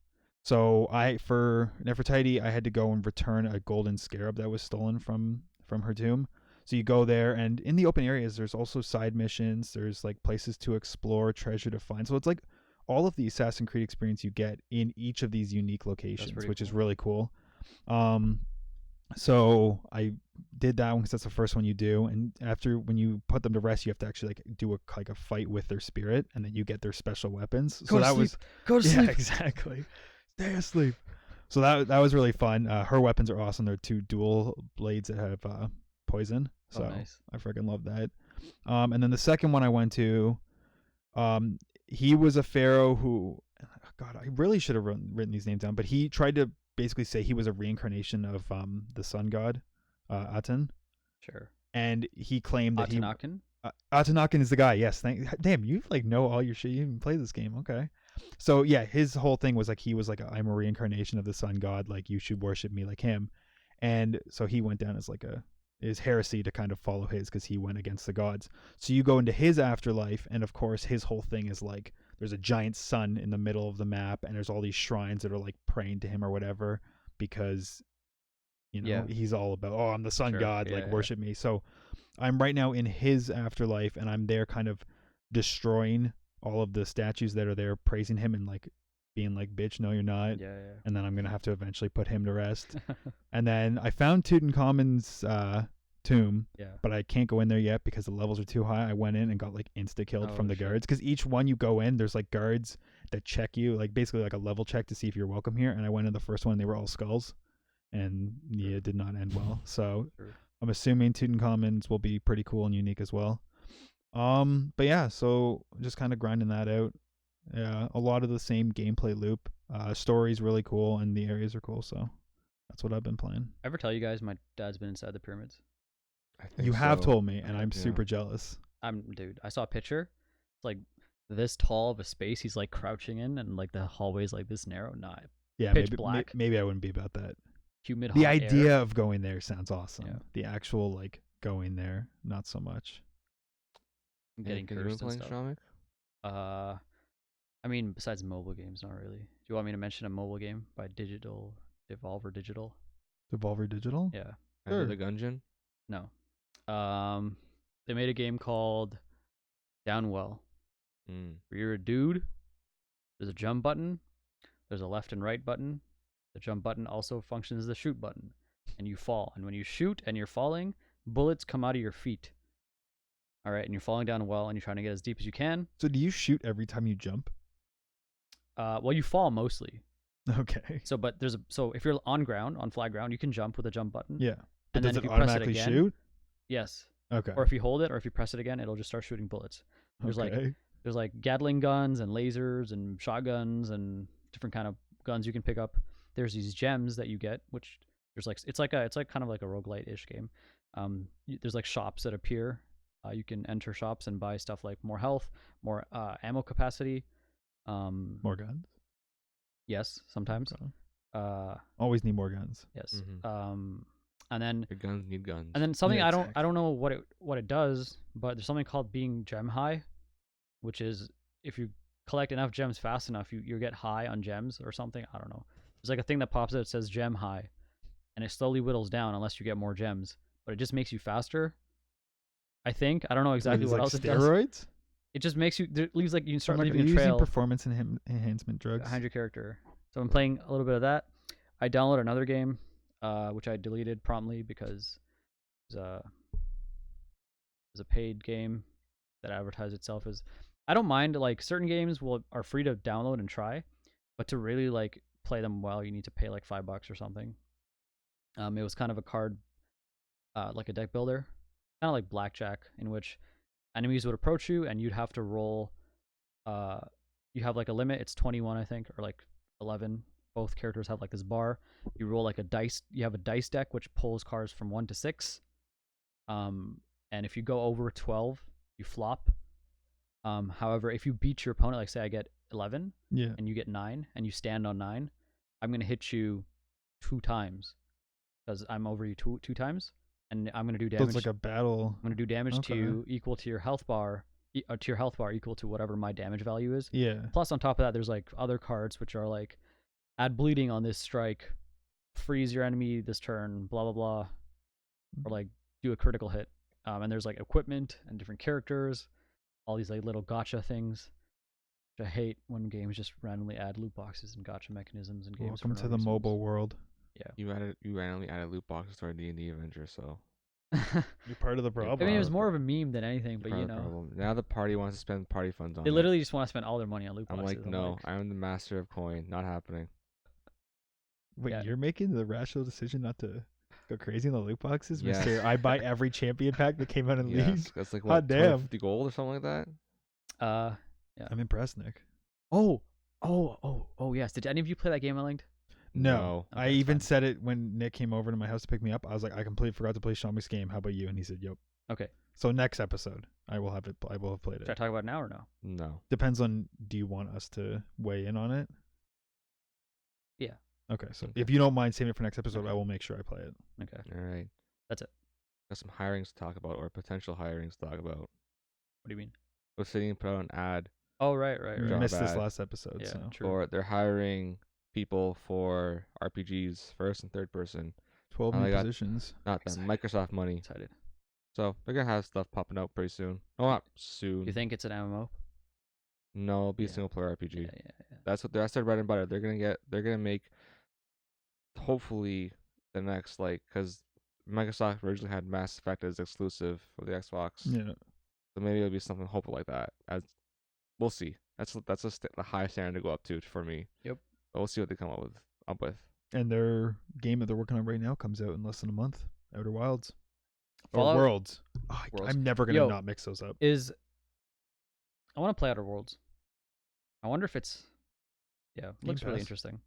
So for Nefertiti, I had to go and return a golden scarab that was stolen from her tomb. So you go there, and in the open areas, there's also side missions. There's like places to explore, treasure to find. So it's like all of the Assassin's Creed experience you get in each of these unique locations, which is really cool. So I did that one because that's the first one you do, and after when you put them to rest, you have to actually like do a fight with their spirit, and then you get their special weapons. Go to sleep. Exactly. Stay asleep. So that was really fun. Her weapons are awesome. They're 2 dual blades that have poison. So nice. I freaking love that. And then the second one I went to, he was a pharaoh who, God, I really should have written these names down, but he tried to basically say he was a reincarnation of the sun god, Aten. Sure. And he claimed that Atenakin? Atenakin is the guy. Yes. Damn, you like know all your shit. You even play this game. Okay. So yeah, his whole thing was like he was like I'm a reincarnation of the sun god. Like you should worship me like him. And so he went down as like is heresy to kind of follow his because he went against the gods. So you go into his afterlife, and of course his whole thing is like there's a giant sun in the middle of the map, and there's all these shrines that are like praying to him or whatever because he's all about I'm the sun god, worship me. So I'm right now in his afterlife, and I'm there kind of destroying all of the statues that are there praising him and like being like, bitch, no, you're not. Yeah. And then I'm going to have to eventually put him to rest. And then I found Tutankhamun's tomb, but I can't go in there yet because the levels are too high. I went in and got like insta-killed from the guards because each one you go in, there's like guards that check you, like basically like a level check to see if you're welcome here. And I went in the first one, they were all skulls, and it did not end well. So I'm assuming Tutankhamun's will be pretty cool and unique as well. But yeah, so just kind of grinding that out. Yeah, a lot of the same gameplay loop. Story's really cool, and the areas are cool. So that's what I've been playing. Ever tell you guys my dad's been inside the pyramids? You have told me, and I'm super jealous. Dude, I saw a picture. It's like this tall of a space. He's like crouching in, and like the hallway's like this narrow. Yeah, pitch black. Maybe I wouldn't be about that. Humid. The hot idea air. of going there sounds awesome. Yeah. The actual like going there, not so much. Getting cursed and stuff. Shamikh? I mean, besides mobile games, not really. Do you want me to mention a mobile game by Devolver Digital? Devolver Digital? Yeah. Sure. The Gungeon? No. They made a game called Downwell. Where you're a dude. There's a jump button. There's a left and right button. The jump button also functions as the shoot button. And you fall. And when you shoot and you're falling, bullets come out of your feet. All right, and you're falling down a well, and you're trying to get as deep as you can. So do you shoot every time you jump? Well, you fall mostly. Okay. So if you're on flat ground, you can jump with a jump button. Yeah. But and does then if it you press it automatically again, shoot? Yes. Okay. Or if you hold it, or if you press it again, it'll just start shooting bullets. There's like Gatling guns and lasers and shotguns and different kind of guns you can pick up. There's these gems that you get, which there's like it's like kind of like a roguelite-ish game. There's like shops that appear. You can enter shops and buy stuff like more health, more ammo capacity. More guns? Yes, sometimes. Okay. Always need more guns. Yes. And then your guns need guns. And then something I don't know what it does, but there's something called being gem high, which is if you collect enough gems fast enough, you get high on gems or something. I don't know. There's like a thing that pops out that says gem high, and it slowly whittles down unless you get more gems, but it just makes you faster. I think. I don't know exactly what else it does. Steroids? It just makes you, it leaves like you can start Are leaving a you trail using performance enhancement drugs behind your character. So I'm playing a little bit of that. I downloaded another game, which I deleted promptly because it was a paid game that advertised itself as I don't mind, like, certain games are free to download and try, but to really like play them well, you need to pay like $5 or something. It was kind of a card, like a deck builder, kind of like blackjack, in which enemies would approach you and you'd have to roll. You have like a limit. It's 21, I think, or like 11. Both characters have like this bar. You roll like a dice. You have a dice deck which pulls cards from 1 to 6. And if you go over 12, you flop. However, if you beat your opponent, like say I get 11, Yeah. and you get 9, and you stand on 9, I'm gonna hit you 2 times because I'm over you two times, and I'm gonna do So damage. it's like a battle. I'm gonna do damage to Okay. you equal to your health bar, to your health bar equal to whatever my damage value is. Yeah. Plus, on top of that, there's like other cards which are like add bleeding on this strike, freeze your enemy this turn, blah blah blah, or like do a critical hit. And there's like equipment and different characters, all these like little gotcha things, which I hate when games just randomly add loot boxes and gotcha mechanisms in games. Welcome for to no the reasons. mobile world. You randomly added loot boxes to our D&D adventure, so You're part of the I problem. mean, it was more of a meme than anything, you're but part you of the know, problem. Now the party wants to spend party funds on they it. literally just want to spend all their money on loot I'm boxes. like, no, I'm the master of coin. Not happening. Wait, Yeah. you're making the rational decision not to go crazy on the loot boxes, Yes. Mister? I buy every champion pack that came out in Yes, League. that's like Hot what, damn. 50 gold or something like that. Yeah. I'm impressed, Nick. Oh, yes. Did any of you play that game I linked? No, Okay, I that's even fine. said it when Nick came over to my house to pick me up. I was like, I completely forgot to play Shamikh's game. How about you? And he said, "Yep." Okay. So next episode, I will have it. I will have played Should I it. talk about it now or no? No. Depends on. Do you want us to weigh in on it? Yeah. Okay. So Okay. if you don't mind saving it for next episode, Okay. I will make sure I play it. Okay. All right. That's it. Got some hirings to talk about, or potential hirings to talk about. What do you mean? Obsidian put out an ad Oh, right. You Job missed this ad. last episode. Yeah, So true. for they're hiring people for RPGs, first and third person. 12 Oh, new they got- positions. Not that Excited. Microsoft money. Excited. So they're gonna have stuff popping out pretty soon. Oh, not soon. You think it's an MMO? No, it'll be a Yeah. single player RPG. Yeah. That's their bread and butter. They're gonna make hopefully the next, like, because Microsoft originally had Mass Effect as exclusive for the Xbox. Yeah. So maybe it'll be something hopeful like that. As we'll see. That's the high standard to go up to for me. Yep. But we'll see what they come up with. And their game that they're working on right now comes out in less than a month. Outer Wilds. Fallout- Or Worlds. Oh, Worlds. I'm never gonna Yo. not mix those up. I want to play Outer Worlds. I wonder if it's. Yeah, it Game looks really Pass. interesting.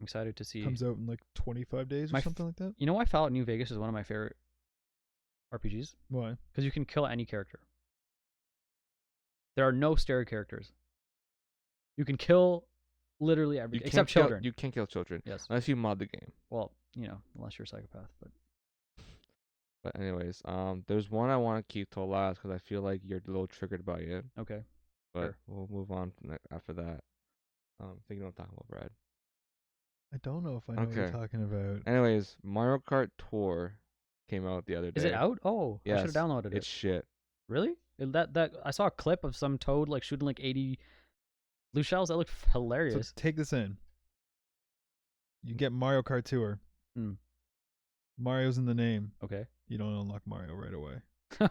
I'm excited to see. Comes out in like 25 days or My f- something like that. You know why Fallout New Vegas is one of my favorite RPGs? Why? Because you can kill any character. There are no stereo characters. You can kill literally every except children. You can't kill children Yes. unless you mod the game. Well, unless you're a psychopath. But But anyways, there's one I want to keep till last because I feel like you're a little triggered by it. okay. But Sure. we'll move on after that. Think you know what I'm talking about, Brad. I don't know if I know what you're Okay. talking about. Anyways, Mario Kart Tour came out the other day. Is it out? Oh, I should Yes, have downloaded It's it. shit. Really? That I saw a clip of some toad like shooting like 80 blue shells. That looked So hilarious. take this in. You get Mario Kart Tour. Mm. Mario's in the name. Okay. You don't unlock Mario right away.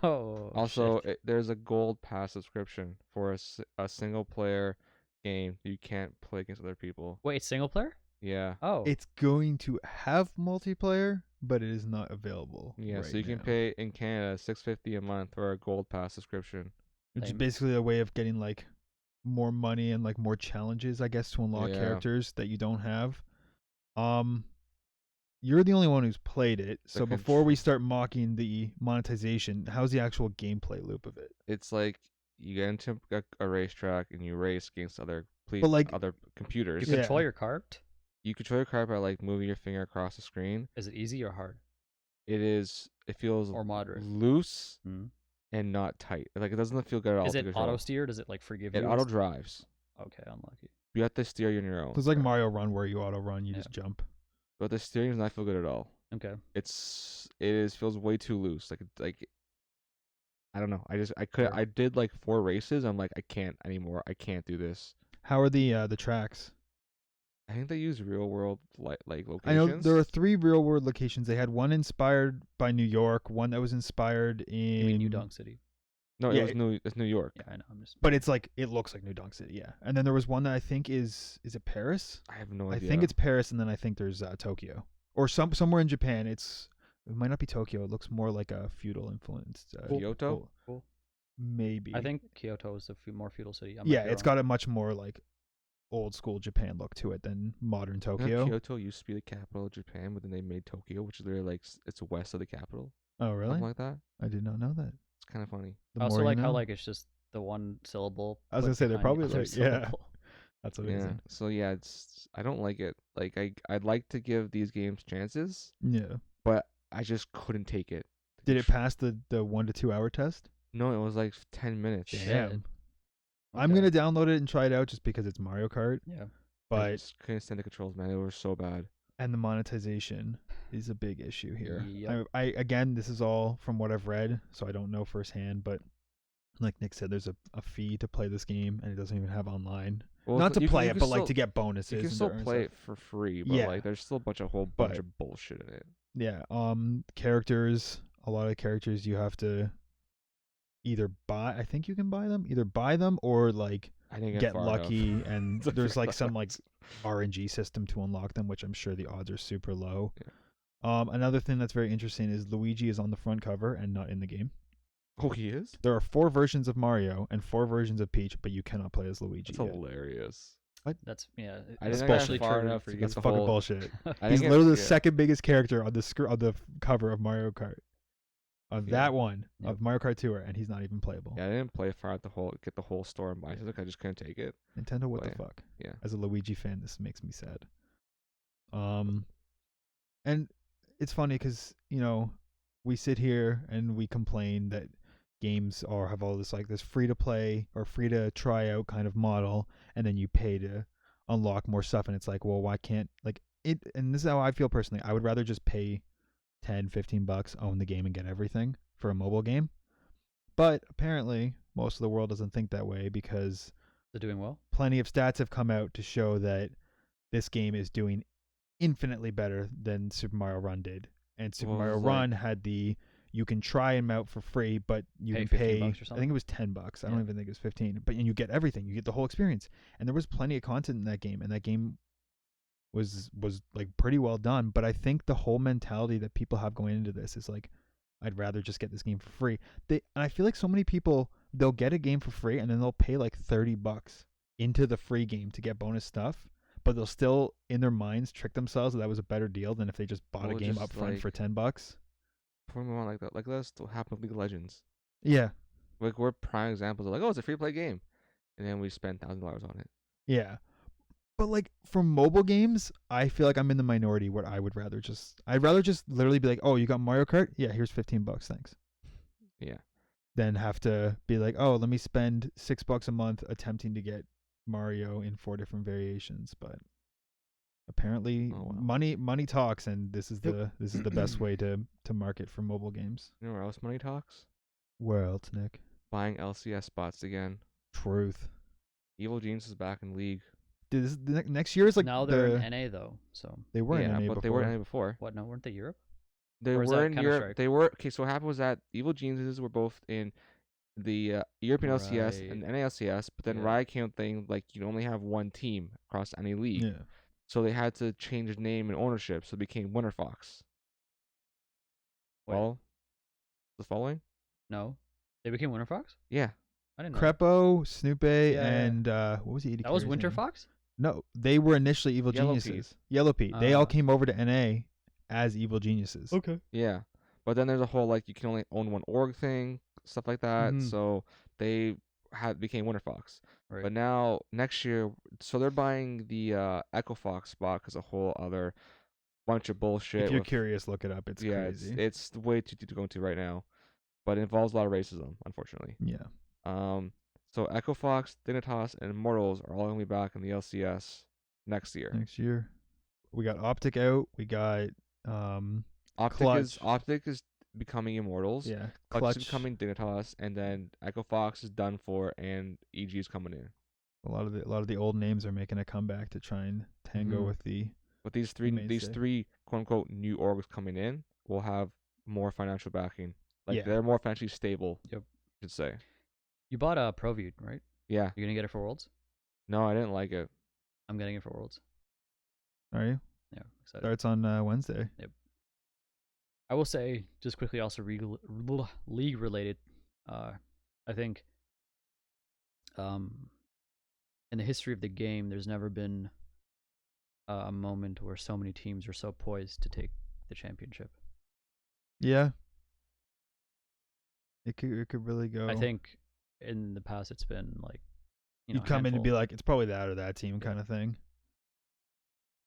Oh. Also, shit. there's a gold pass subscription for a single player game you can't play against other people. Wait, it's single player? Yeah. Oh. It's going to have multiplayer, but it is not available. Yeah, right so you can now. pay in Canada $6.50 a month for a gold pass subscription. Which is Lame. basically a way of getting like more money and like more challenges, I guess, to unlock Yeah. characters that you don't have. You're the only one who's played it, so before we start mocking the monetization, how's the actual gameplay loop of it? It's like you get into a racetrack and you race against other other computers. you Yeah. control your cart? You control your car by like moving your finger across the screen. Is it easy or hard? It feels Or moderate? loose Hmm. and not tight. Like it doesn't feel good at all. Is to it control. auto steer? Does it like forgive It you? auto drives. Okay, unlucky. You have to steer on your own. It's like Mario Run where you auto run, you Yeah. just jump. But the steering does not feel good at all. Okay. Feels way too loose. Like I don't know. Sure. I did like 4 races. I'm like I can't anymore. I can't do this. How are the tracks? I think they use real world like locations. I know there are 3 real world locations. They had one inspired by New York, one that was inspired You mean in New Donk City? No, Yeah, it's New York. Yeah, I know. I'm just. but it's like it looks like New Donk City. Yeah, and then there was one that I think is it Paris? I have no I idea. think it's Paris, and then I think there's Tokyo or somewhere in Japan. It might not be Tokyo. It looks more like a feudal influenced. Kyoto? Cool. Maybe. I think Kyoto is the more feudal city. Yeah, it's got a much more like old school Japan look to it than modern You know, Tokyo. Kyoto used to be the capital of Japan, but then they made Tokyo, which is literally like it's west of the capital. Oh, really? Something like that. I did not know that. It's kind of funny. The I also more you like how know. like it's just the one syllable. I was put gonna say they're behind probably the other like yeah. syllable. That's Yeah. amazing. So yeah, I don't like it. Like I'd like to give these games chances, Yeah. but I just couldn't take it. Did it pass the 1 to 2 hour test? No, it was like 10 minutes. Damn. Okay. I'm gonna download it and try it out just because it's Mario Kart. Yeah. I But just couldn't stand the controls, man. They were so bad. and the monetization is a big issue here. Yep. I again, this is all from what I've read, so I don't know firsthand. But like Nick said, there's a fee to play this game, and it doesn't even have online. Well, Not to you play you it, can but like still- to get bonuses. You can and still to earn play stuff. it for free, but Yeah. like there's still a whole But- bunch of bullshit in it. Yeah. Characters. A lot of characters you have to either buy. I think you can buy them. Either buy them or like I didn't get far lucky. enough. And to there's figure like some that like out. RNG system to unlock them, which I'm sure the odds are super low. Yeah. Another thing that's very interesting is Luigi is on the front cover and not in the game. Oh, he is? There are 4 versions of Mario and 4 versions of Peach, but you cannot play as Luigi. That's yet. hilarious. That's yeah. I didn't especially get far true enough for to you. get It's the fucking whole. bullshit. I He's didn't literally the get- second biggest character on the cover of Mario Kart. Of Yeah. that one Yep. of Mario Kart Tour, and he's not even playable. Yeah, I didn't play far out get the whole store and buy it. Like I just couldn't take it. Nintendo, what But the fuck? yeah. As a Luigi fan, this makes me sad. And it's funny because we sit here and we complain that games have all this like this free to play or free to try out kind of model, and then you pay to unlock more stuff, and it's like, well, why can't like it? And this is how I feel personally. I would rather just pay $10-15, own the game, and get everything for a mobile game. But apparently, most of the world doesn't think that way because They're doing well. plenty of stats have come out to show that this game is doing infinitely better than Super Mario Run did. And Super Well, it Mario was like- Run had you can try them out for free, but you Pay can 15 pay. bucks or I something? think it was $10. I don't Yeah. even think it was 15. But and you get everything. You get the whole experience. And there was plenty of content in that game, and that game was like pretty well done. But I think the whole mentality that people have going into this is like, I'd rather just get this game for free. And I feel like so many people, they'll get a game for free and then they'll pay like $30 into the free game to get bonus stuff, but they'll still in their minds trick themselves that was a better deal than if they just bought a Well, game just up front for like- $10. Before we move on, like that's what happened with League of Legends. Yeah. Like we're prime examples of like, oh, it's a free play game, and then we spend $1,000 on it. Yeah. But like for mobile games, I feel like I'm in the minority where I'd rather just literally be like, oh, you got Mario Kart? Yeah, here's $15, thanks. Yeah. Than have to be like, oh, let me spend $6 a month attempting to get Mario in 4 different variations. But apparently Oh, wow. money talks, and this is the best way to market for mobile games. You know where else money talks? Where else, Nick? Buying LCS spots again. Truth. Evil Genius is back in League. Dude, next year is like now they're in NA though. So they were yeah, in NA but before. they were in NA before. what? No, weren't they Europe? They Or is were that in Counter-Strike? Europe. They were okay. So what happened was that Evil Geniuses were both in the European LCS and Right. NA LCS, but then Yeah. Riot came with thing like you only have one team across any league, Yeah. so they had to change the name and ownership, so it became Winter Fox. Wait. Well, the following, No, they became Winter Fox. yeah, I didn't know. Crepo, Snoopy, Yeah. and what was the 80 That was carry's Winter name? Fox. No, they were initially Evil Yellow Geniuses. Yellow Pete. They all Ah. came over to NA as Evil Geniuses. Okay. yeah. But then there's a whole like you can only own one org thing, stuff like that. Mhm. So they became Winter Fox. Right. But now next year, so they're buying the Echo Fox spot because a whole other bunch of bullshit. If you're with- curious, look it up. It's yeah, crazy. it's way too to go into right now, but it involves a lot of racism, unfortunately. Yeah. So Echo Fox, Dignitas, and Immortals are all gonna be back in the LCS next year. Next year, we got Optic out. We got Optic is becoming Immortals. yeah, Clutch Clutch. is becoming Dignitas, and then Echo Fox is done for, and EG is coming in. A lot of the old names are making a comeback to try and tango Mhm. with the. But these mainstay. three quote unquote new orgs coming in will have more financial backing. Like Yeah. they're more financially stable. Yep. should say. You bought a Pro View, right? Yeah. You're gonna get it for Worlds? No, I didn't like it. I'm getting it for Worlds. Are you? Yeah, excited. Starts on Wednesday. I will say, just quickly, also league related. I think, in the history of the game, there's never been a moment where so many teams are so poised to take the championship. Yeah. It could really go. I think in the past it's been like, you'd come in and be like, it's probably that or that team kind of thing.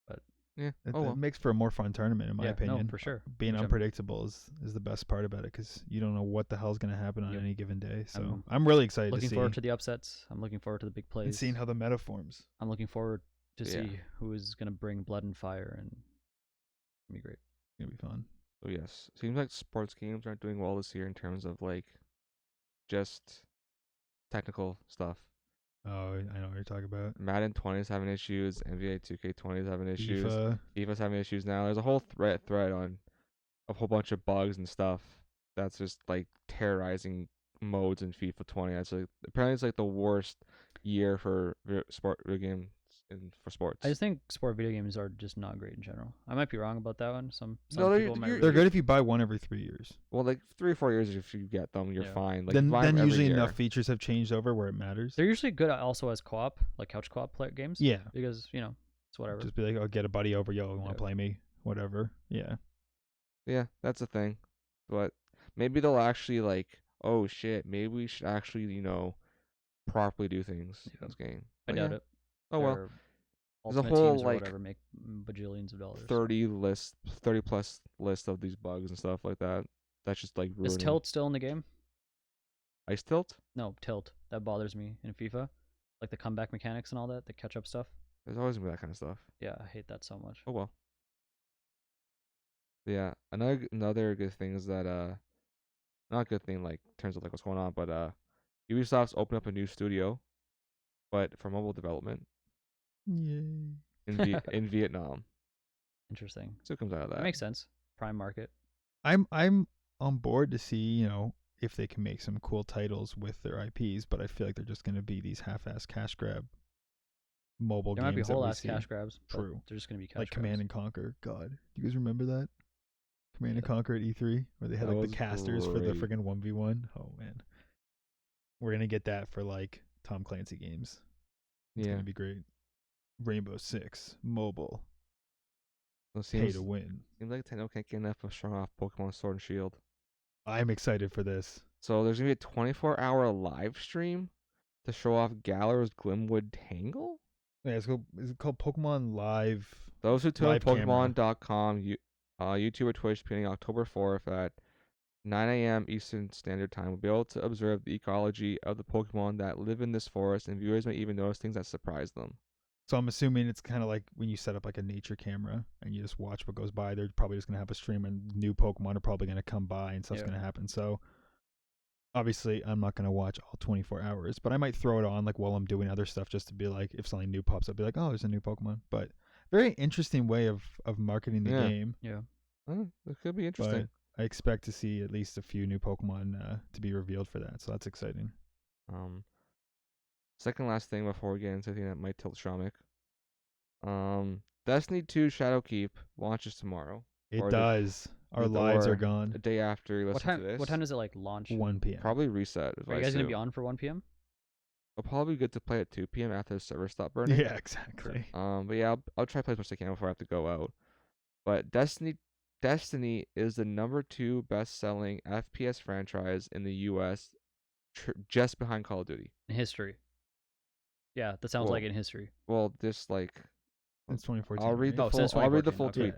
But yeah, it makes for a more fun tournament, in my opinion. No, for sure. Being unpredictable is the best part about it, because you don't know what the hell's going to happen on any given day. So I'm really excited to see. Looking forward to the upsets. I'm looking forward to the big plays. And seeing how the meta forms. I'm looking forward to see who is going to bring blood and fire, and it'll be great. It's going to be fun. So yes, seems like sports games aren't doing well this year in terms of like just technical stuff. Oh, I know what you're talking about. Madden 20 is having issues. NBA 2K20 is having issues. FIFA's having issues now. There's a whole thread on a whole bunch of bugs and stuff that's just like terrorizing modes in FIFA 20. It's like apparently it's like the worst year for sport video games for sports. I just think sport video games are just not great in general. I might be wrong about that one. Some No, people might. They're good if you buy one every 3 years. Well, like 3 or 4 years if you get them, you're fine. Like then usually enough features have changed over where it matters. They're usually good also as co-op, like couch co-op games. Yeah, because it's whatever. Just be like, oh, get a buddy over, yo, want to play me, whatever. Yeah. Yeah, that's the thing. But maybe they'll actually like, oh shit, maybe we should actually properly do things in this game. I doubt it. Oh well. There's a Ultimate whole teams or like whatever make bajillions of dollars. 30 plus list of these bugs and stuff like that. That's just like ruining. Is tilt still in the game? Ice tilt? No, tilt. That bothers me in FIFA. Like the comeback mechanics and all that, the catch up stuff. There's always gonna be that kind of stuff. Yeah, I hate that so much. Oh well. Yeah, another good thing is that not a good thing like in terms of like what's going on, but Ubisoft's opened up a new studio, but for mobile development. Yay. In Vietnam. Interesting. So it comes out of that. That makes sense. Prime market. I'm on board to see, if they can make some cool titles with their IPs, but I feel like they're just going to be these half-ass cash grab mobile there games. There might be whole-ass cash grabs. True. They're just going to be cash like grabs. Command and Conquer. God. Do you guys remember that? Command and Conquer at E3, where they had like the casters for the friggin' 1v1. Oh, man. We're going to get that for like Tom Clancy games. It's going to be great. Rainbow Six mobile. Pay to win. Seems like Nintendo can't get enough of showing off Pokemon Sword and Shield. I'm excited for this. So there's gonna be a 24-hour live stream to show off Galar's Glimwood Tangle. Yeah, is it called Pokemon Live? Those who tune Pokemon.com, YouTube or Twitch, beginning October 4th at 9 a.m. Eastern Standard Time, will be able to observe the ecology of the Pokemon that live in this forest, and viewers may even notice things that surprise them. So I'm assuming it's kind of like when you set up like a nature camera and you just watch what goes by. They're probably just going to have a stream and new Pokemon are probably going to come by and stuff's going to happen. So obviously I'm not going to watch all 24 hours, but I might throw it on like while I'm doing other stuff just to be like, if something new pops up, be like, oh, there's a new Pokemon. But very interesting way of marketing the game. Yeah. It could be interesting. But I expect to see at least a few new Pokemon to be revealed for that. So that's exciting. Second last thing before we get into the thing that might tilt Shamikh. Destiny 2 Shadowkeep launches tomorrow. It does. Our lives are gone. The day after you listen to this. What time does it like launch? 1 p.m. Probably reset. Are you guys going to be on for 1 p.m.? It'll probably be good to play at 2 p.m. after the server stop burning. Yeah, exactly. But yeah, I'll try to play as much as I can before I have to go out. But Destiny is the number 2 best-selling FPS franchise in the U.S., just behind Call of Duty. In history. Yeah, that sounds like in history. Well, just like since 2014. I'll read the full tweet.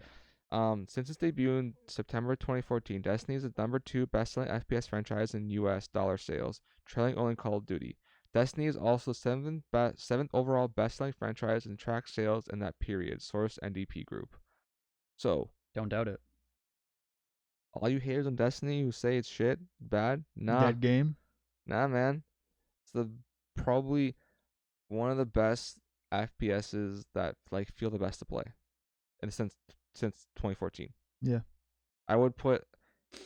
Okay. Since its debut in September 2014, Destiny is the number 2 best-selling FPS franchise in U.S. dollar sales, trailing only Call of Duty. Destiny is also 7th overall best-selling franchise in track sales in that period, source NDP Group. So don't doubt it. All you haters on Destiny who say it's shit, bad, nah. Dead game? Nah, man. It's probably one of the best FPSs that like feel the best to play, and since 2014. Yeah, I would put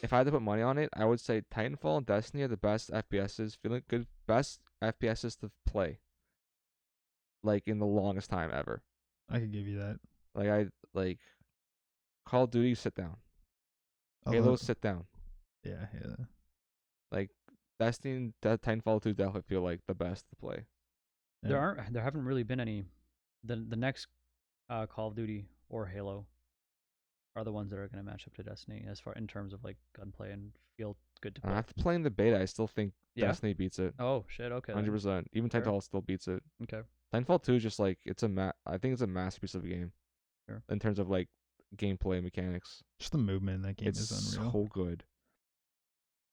if I had to put money on it, I would say Titanfall and Destiny are the best FPSs, feeling good, best FPSs to play, like in the longest time ever. I could give you that. Like I like Call of Duty, sit down. Although, Halo, sit down. yeah. Like Destiny and Titanfall 2 definitely feel like the best to play. Yeah. There haven't really been any. The next Call of Duty or Halo are the ones that are going to match up to Destiny as far in terms of like gunplay and feel good to play. After playing the beta, I still think Yeah? Destiny beats it. Oh shit! Okay. then. 100%. Even Fair. Titanfall still beats it. Okay. Titanfall 2 is just like I think it's a masterpiece of a game. Sure. In terms of like gameplay mechanics. Just the movement in that game It's is unreal. so good.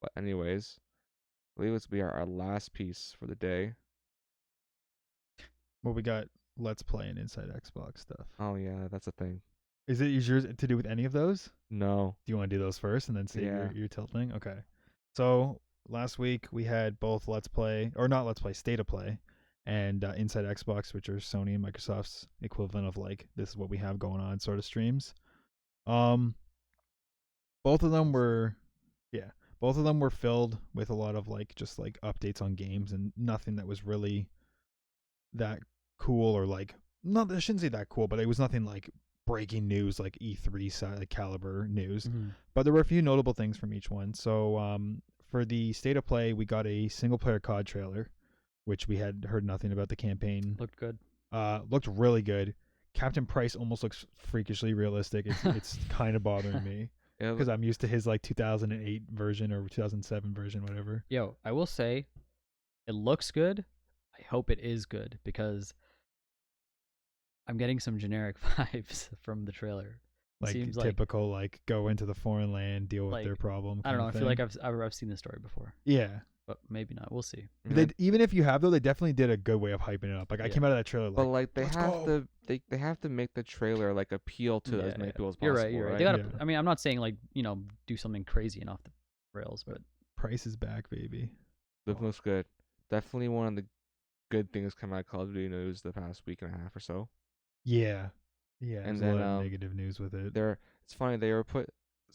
But anyways, I believe it's be our last piece for the day. Well, we got Let's Play and Inside Xbox stuff. Oh yeah, that's a thing. Is yours to do with any of those? No. Do you want to do those first and then say Yeah. your tilting? Okay. So last week we had both Let's Play, or not Let's Play, State of Play, and Inside Xbox, which are Sony and Microsoft's equivalent of like, this is what we have going on sort of streams. Both of them were filled with a lot of like just like updates on games and nothing that was really that cool, or like, not, I shouldn't say that cool, but it was nothing like breaking news like E3 caliber news. Mm-hmm. But there were a few notable things from each one. So for the State of Play, we got a single player COD trailer, which we had heard nothing about the campaign. Looked good. Looked really good. Captain Price almost looks freakishly realistic. It's kind of bothering me because I'm used to his like 2008 version or 2007 version, whatever. Yo, I will say, it looks good. I hope it is good because I'm getting some generic vibes from the trailer. Like Seems typical, like go into the foreign land, deal with like, their problem. I don't know. I kind of feel like thing. I've seen this story before, Yeah. but maybe not. We'll see. Even if you have though, they definitely did a good way of hyping it up. Like I Yeah. came out of that trailer like, but like let's go. they have to make the trailer like appeal to as many people as possible. You're right. You're right. right? They gotta. Yeah. I mean, I'm not saying like do something crazy and off the rails, but Price is back, baby. Looks good. Definitely one of the good things coming out of Call of Duty news the past week and a half or so. Yeah. And There's a lot then, of negative news with it. It's funny, they were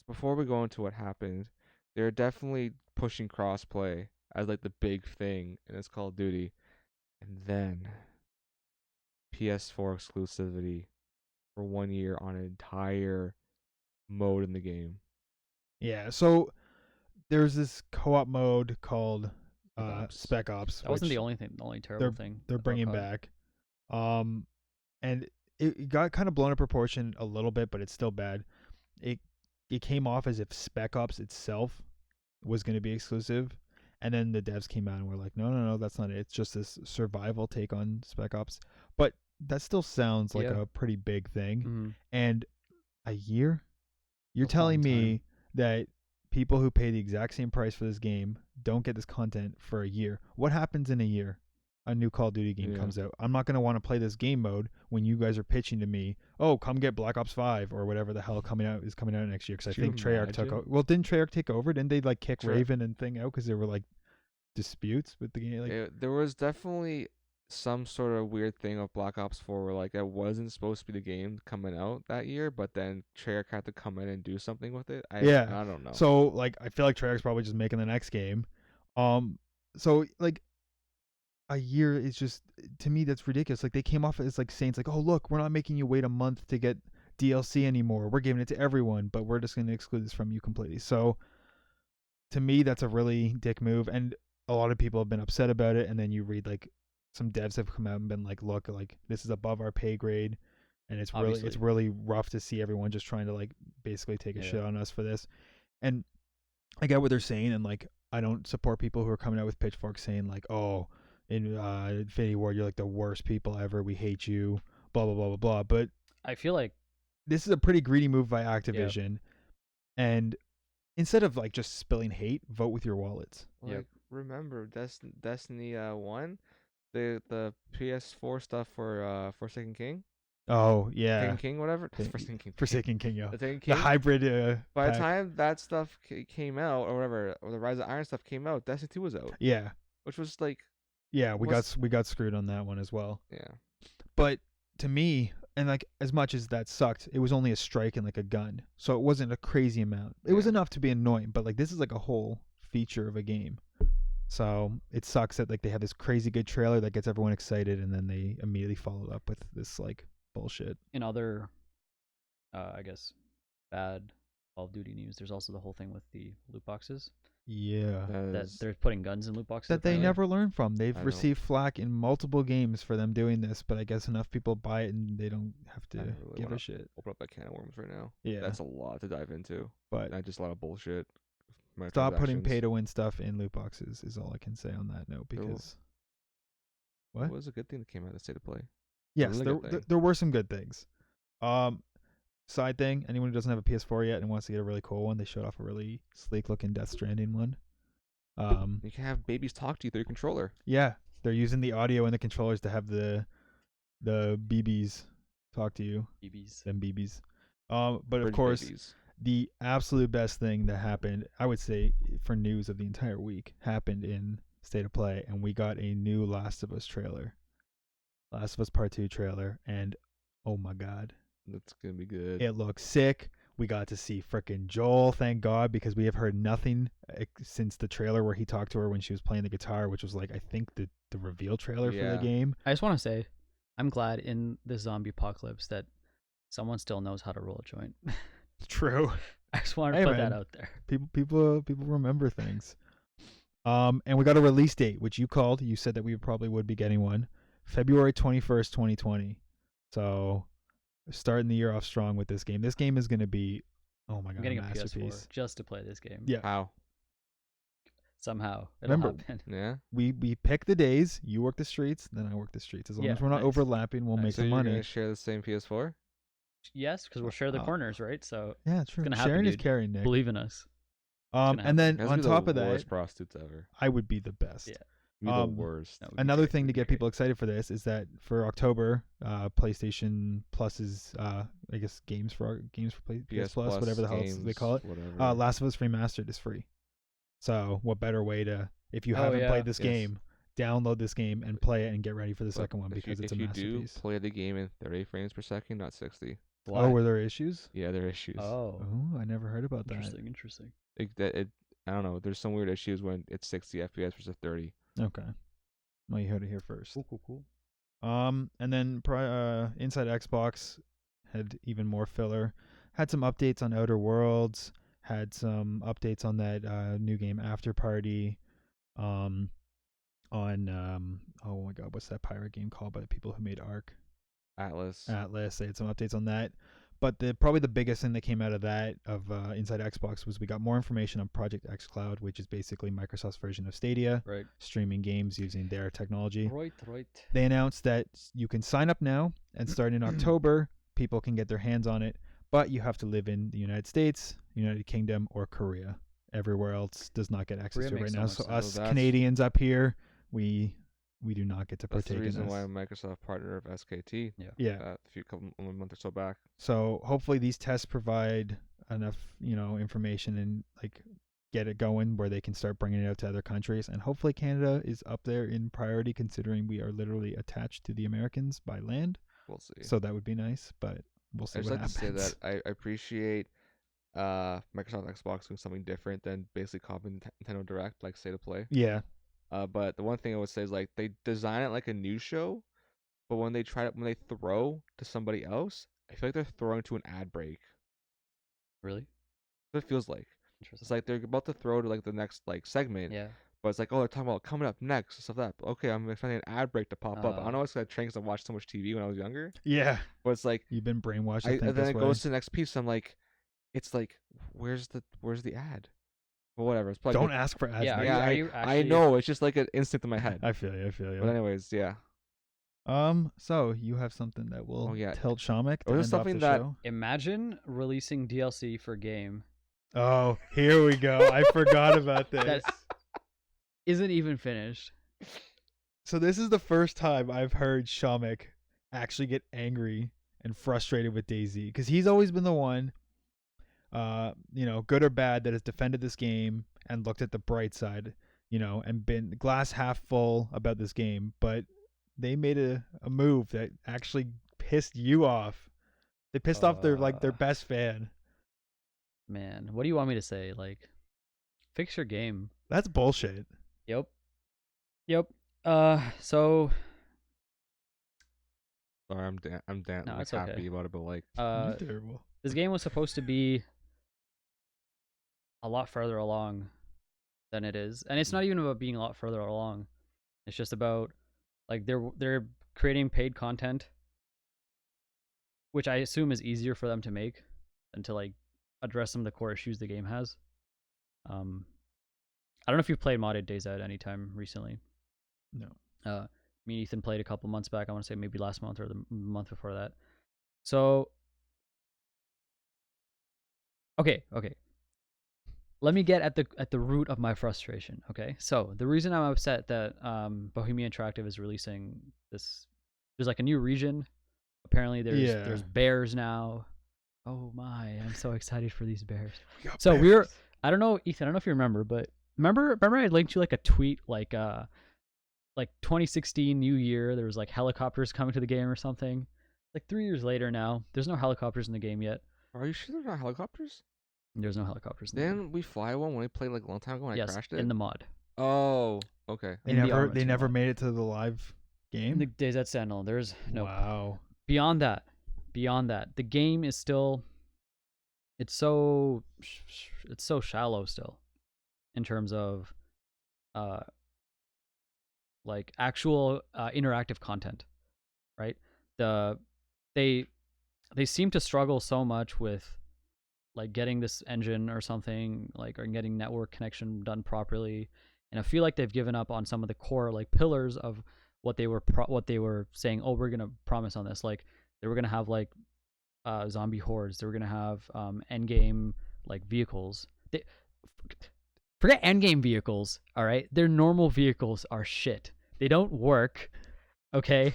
before we go into what happened, they're definitely pushing crossplay as like the big thing in this Call of Duty. And then PS4 exclusivity for 1 year on an entire mode in the game. Yeah, so there's this co-op mode called Spec Ops. that wasn't which the only terrible thing they're about bringing COD. back. And it got kind of blown out of proportion a little bit, but it's still bad. It came off as if Spec Ops itself was going to be exclusive, and then the devs came out and were like, no, that's not it. It's just this survival take on Spec Ops. But that still sounds like Yeah. a pretty big thing. Mhm. And a year? You're That's a long telling me time. that people who pay the exact same price for this game don't get this content for a year. What happens in a year? A new Call of Duty game Yeah. comes out. I'm not going to want to play this game mode when you guys are pitching to me, oh, come get Black Ops 5 or whatever the hell coming out next year. Because I Could you think Treyarch took imagine? over. Well, didn't Treyarch take over? Didn't they like kick Sure. Raven and thing out because there were like disputes with the game? Like, There was definitely some sort of weird thing of Black Ops 4 where like it wasn't supposed to be the game coming out that year, but then Treyarch had to come in and do something with it. I don't know. So like I feel like Treyarch's probably just making the next game. So like a year is just, to me, that's ridiculous. Like they came off as like saying, it's like, oh look, we're not making you wait a month to get DLC anymore. We're giving it to everyone, but we're just going to exclude this from you completely. So to me, that's a really dick move, and a lot of people have been upset about it. And then you read like some devs have come out and been like, look, like this is above our pay grade, and it's Obviously. really rough to see everyone just trying to like basically take a shit on us for this. And I get what they're saying, and like I don't support people who are coming out with pitchforks saying like, oh, in Infinity Ward, you're like the worst people ever. We hate you. Blah blah blah blah blah. But I feel like this is a pretty greedy move by Activision, and instead of like just spilling hate, vote with your wallets. Like, remember Destiny 1, the PS4 stuff for Forsaken King? Oh yeah, Forsaken King, whatever. Forsaken King. Forsaken King, yeah. Forsaken King. The hybrid. By the pack. time that stuff came out, or whatever, or the Rise of Iron stuff came out, Destiny 2 was out, Yeah, which was like, yeah. We got screwed on that one as well. yeah. But to me, And like as much as that sucked, it was only a strike and like a gun, so it wasn't a crazy amount. It was Yeah. enough to be annoying, but like this is like a whole feature of a game. So it sucks that like they have this crazy good trailer that gets everyone excited, and then they immediately follow up with this like bullshit. In other, I guess, bad Call of Duty news, there's also the whole thing with the loot boxes. Yeah. That they're putting guns in loot boxes. That they apparently. never learn from. They've I know. received flack in multiple games for them doing this, but I guess enough people buy it and they don't have to I don't really give a wanna shit. Open up that can of worms right now. Yeah. That's a lot to dive into. But Not just a lot of bullshit. stop putting Microtransactions. pay to win stuff in loot boxes is all I can say on that note, because What was a good thing that came out of the state of play? yes, really there, good there thing. there were some good things. Side thing, anyone who doesn't have a PS4 yet and wants to get a really cool one, they showed off a really sleek looking Death Stranding one. You can have babies talk to you through your controller. Yeah, they're using the audio and the controllers to have the BBs talk to you. BBs. Them BBs. But of Bridge course, babies. the absolute best thing that happened, I would say, for news of the entire week, happened in State of Play, and we got a new Last of Us trailer. Last of Us Part 2 trailer, and oh my god, That's gonna be good. it looks sick. We got to see frickin' Joel, thank God, because we have heard nothing since the trailer where he talked to her when she was playing the guitar, which was like, I think the reveal trailer for the Yeah. game. I just want to say, I'm glad in the zombie apocalypse that someone still knows how to roll a joint. True. I just wanted to Hey, put man. that out there. People remember things. And we got a release date, which you called. You said that we probably would be getting one, February 21st, 2020. So starting the year off strong with this game. This game is going to be, oh my I'm god, getting a a masterpiece. PS4 just to play this game. Yeah. How? Somehow it'll Remember, happen. Yeah. We pick the days. You work the streets, then I work the streets. As long Yeah, as we're not nice. overlapping, we'll Nice. make So the you're money. gonna share the same PS4? Yes, because we'll share the Uh, corners, right? So Yeah, true. gonna happen, Sharing is dude. caring, Nick. believe in us. gonna And then Guys on be the top of that, worst prostitutes ever. I would be the best. Yeah. Be the Um, worst. That would be Another great, thing to would be get great. people excited for this is that for October, PlayStation Plus's I guess games for PS Plus, whatever the hell else they call it. Whatever. Last of Us Remastered is free. So what better way to, if you Oh, haven't yeah. played this Yes. game, download this game and play it and get ready for the But second one, if because it's a if you masterpiece. do play the game in 30 frames per second, not 60. Why? Oh, were there issues? Yeah, there are issues. Oh, Oh, I never heard about that. interesting. I don't know. There's some weird issues when it's 60 FPS versus 30. Okay. Well, you heard it here first. Cool. And then Inside Xbox had even more filler. Had some updates on Outer Worlds. Had some updates on that new game After Party. On oh my god, what's that pirate game called by the people who made Ark? Atlas. They had some updates on that. But probably the biggest thing that came out of that, of Inside Xbox, was we got more information on Project xCloud, which is basically Microsoft's version of Stadia, Right. streaming games using their technology. Right. They announced that you can sign up now, and starting in October, people can get their hands on it, but you have to live in the United States, United Kingdom, or Korea. Everywhere else does not get access Korea to it right makes so now. much So sense. us So that's- Canadians up here, we do not get to That's the partake in reason this. why I'm Microsoft partner of SKT. Yeah. A month or so back. So hopefully these tests provide enough, information and like get it going where they can start bringing it out to other countries. And hopefully Canada is up there in priority, considering we are literally attached to the Americans by land. We'll see. So that would be nice, but we'll see I just what like happens. to say that I appreciate Microsoft Xbox doing something different than basically copying Nintendo Direct, like State of Play. Yeah. But the one thing I would say is like they design it like a news show, but when they throw to somebody else, I feel like they're throwing to an ad break. Really? That's what it feels like. It's Interesting. like they're about to throw to like the next like segment, Yeah. but it's like, oh, they're talking about coming up next and stuff like that. Okay, I'm expecting an ad break to pop up. I don't know what's that train because I watched so much TV when I was younger, Yeah. but it's like You've been brainwashed to and think then this it way. goes to the next piece. I'm like, it's like, where's the ad? Well, whatever. It's probably Don't good. ask for ads. Yeah, Nick. are you I actually- know. It's just like an instinct in my head. I feel you. But anyways, yeah. So you have something that will Oh, yeah. tilt Shamikh to Or end just off something the that- show? Imagine releasing DLC for a game Oh, here we go. I forgot about this. that isn't even finished. So this is the first time I've heard Shamikh actually get angry and frustrated with Dayz, because he's always been the one, good or bad, that has defended this game and looked at the bright side, and been glass half full about this game. But they made a move that actually pissed you off. They pissed off their best fan. Man, what do you want me to say? Like, fix your game. That's bullshit. Yep. So Sorry, I'm No, like it's happy okay. about it, but like You're terrible. this game was supposed to be a lot further along than it is, and it's not even about being a lot further along. It's just about like they're creating paid content, which I assume is easier for them to make than to like address some of the core issues the game has. I don't know if you've played modded Dayz at any time recently. No. Me and Ethan played a couple months back. I want to say maybe last month or the month before that. So, okay. Let me get at the root of my frustration. Okay, so the reason I'm upset that Bohemia Interactive is releasing this, there's like a new region. Apparently, there's bears now. Oh my! I'm so excited for these bears. So bears. I don't know, Ethan. I don't know if you remember, but remember I linked you like a tweet like 2016 New Year. There was like helicopters coming to the game or something. Like 3 years later now, there's no helicopters in the game yet. Are you sure they're not helicopters? There's no helicopters in the game. Didn't we fly one when we played like a long time ago when I crashed it? In the mod. Oh, okay. They never made it to the live game. In the Dayz standalone, there's no. Wow. Beyond that, the game is still. It's so shallow still, in terms of, like actual interactive content, right? They seem to struggle so much with like getting this engine or something, like, or getting network connection done properly, and I feel like they've given up on some of the core like pillars of what they were saying. Oh, we're gonna promise on this, like they were gonna have like zombie hordes, they were gonna have end game like vehicles. Forget end game vehicles, all right? Their normal vehicles are shit. They don't work. Okay.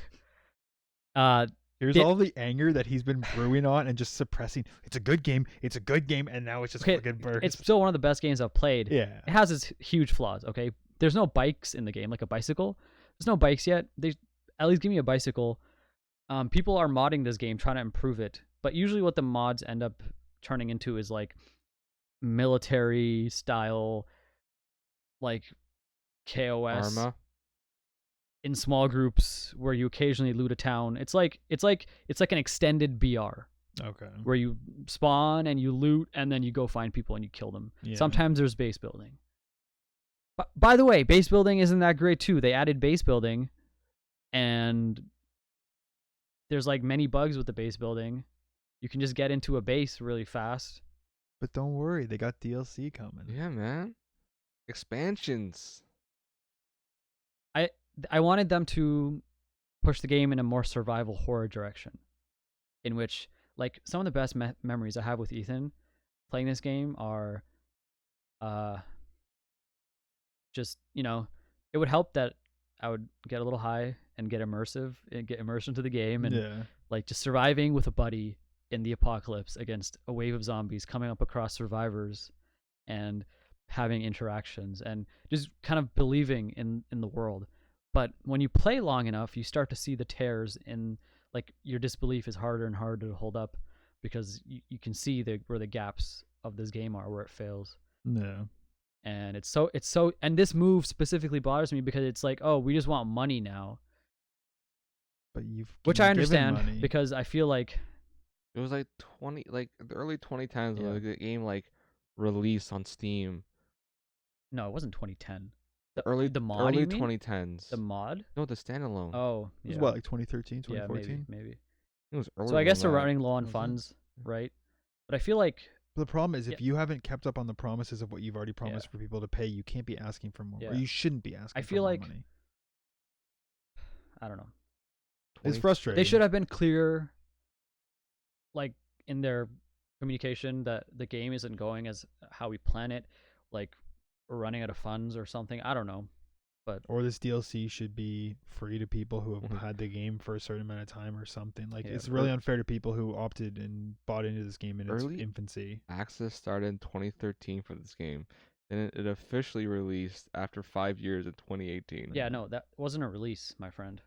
Here's all the anger that he's been brewing on and just suppressing. It's a good game, and now it's just fucking burst. It's still one of the best games I've played. Yeah. It has its huge flaws, okay? There's no bikes in the game, like a bicycle. There's no bikes yet. They at least give me a bicycle. People are modding this game, trying to improve it. But usually what the mods end up turning into is like military style, like KOS. Arma. In small groups where you occasionally loot a town. It's like an extended BR. Okay. Where you spawn and you loot and then you go find people and you kill them. Yeah. Sometimes there's base building. But by the way, base building isn't that great too. They added base building and there's like many bugs with the base building. You can just get into a base really fast. But don't worry, they got DLC coming. Yeah, man. Expansions. I wanted them to push the game in a more survival horror direction, in which like some of the best memories I have with Ethan playing this game are just, you know, it would help that I would get a little high and get immersed into the game, and like just surviving with a buddy in the apocalypse against a wave of zombies, coming up across survivors and having interactions and just kind of believing in the world. But when you play long enough, you start to see the tears in, like, your disbelief is harder and harder to hold up because you can see where the gaps of this game are, where it fails. Yeah. And it's so and this move specifically bothers me because it's like, oh, we just want money now. But which I understand because I feel like it was like the early 2010s when the game like released on Steam. No, it wasn't 2010. The mod, early 2010s. The mod? No, the standalone. Oh, yeah. It was what, like 2013, 2014? Yeah, maybe. It was early. So I guess they're running low on funds, right? But I feel like the problem is if you haven't kept up on the promises of what you've already promised for people to pay, you can't be asking for more, or you shouldn't be asking. I feel like money. I don't know. It's frustrating. They should have been clear, like in their communication, that the game isn't going as how we plan it. Like, we're running out of funds or something. I don't know, or this DLC should be free to people who have had the game for a certain amount of time or something. Like, it's really unfair to people who opted and bought into this game in its infancy. Access started in 2013 for this game, and it officially released after 5 years in 2018. Yeah, no, that wasn't a release, my friend.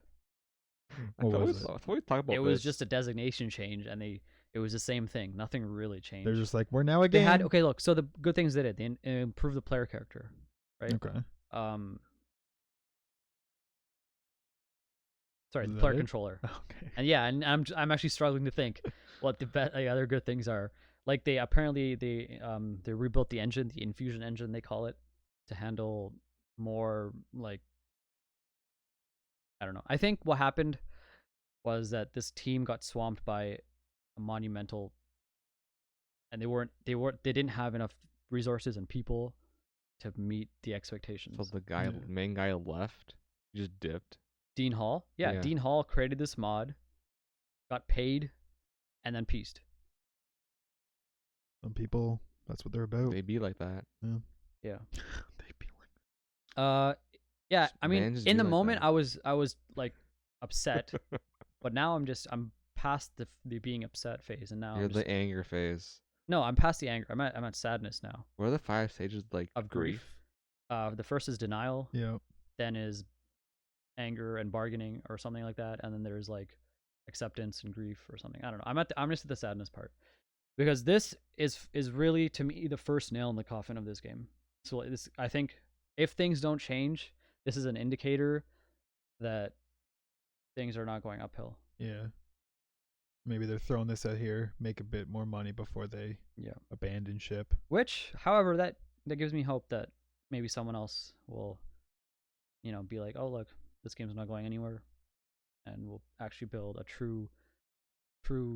What was it? I thought we talked about It was this. just a designation change, and it was the same thing. Nothing really changed. They're just like, we're now a They game. had okay. Look, so the good things they did. They improved the player character, right? Okay. Sorry, Is the that player it? controller. Okay. And yeah, and I'm actually struggling to think what the other good things are. Like they rebuilt the engine, the infusion engine they call it, to handle more like, I don't know. I think what happened was that this team got swamped by a monumental, and they didn't have enough resources and people to meet the expectations. So the main guy left. He just dipped. Dean Hall, yeah, Dean Hall created this mod, got paid, and then pieced. Some people, that's what they're about. They be like that. Yeah. They be like. Yeah. I mean, Man, just in be the like moment, that. I was like upset, but now I'm past the being upset phase, and now You're the anger phase. no, I'm past the anger. I'm at sadness now. What are the 5 stages like Of grief. The first is denial. Yeah. Then is anger and bargaining or something like that, and then there's like acceptance and grief or something. I don't know. I'm just at the sadness part, because this is really, to me, the first nail in the coffin of this game. So this, I think, if things don't change, this is an indicator that things are not going uphill. Yeah. Maybe they're throwing this out here, make a bit more money before they abandon ship. Which, however, that gives me hope that maybe someone else will, be like, oh look, this game's not going anywhere, and we'll actually build a true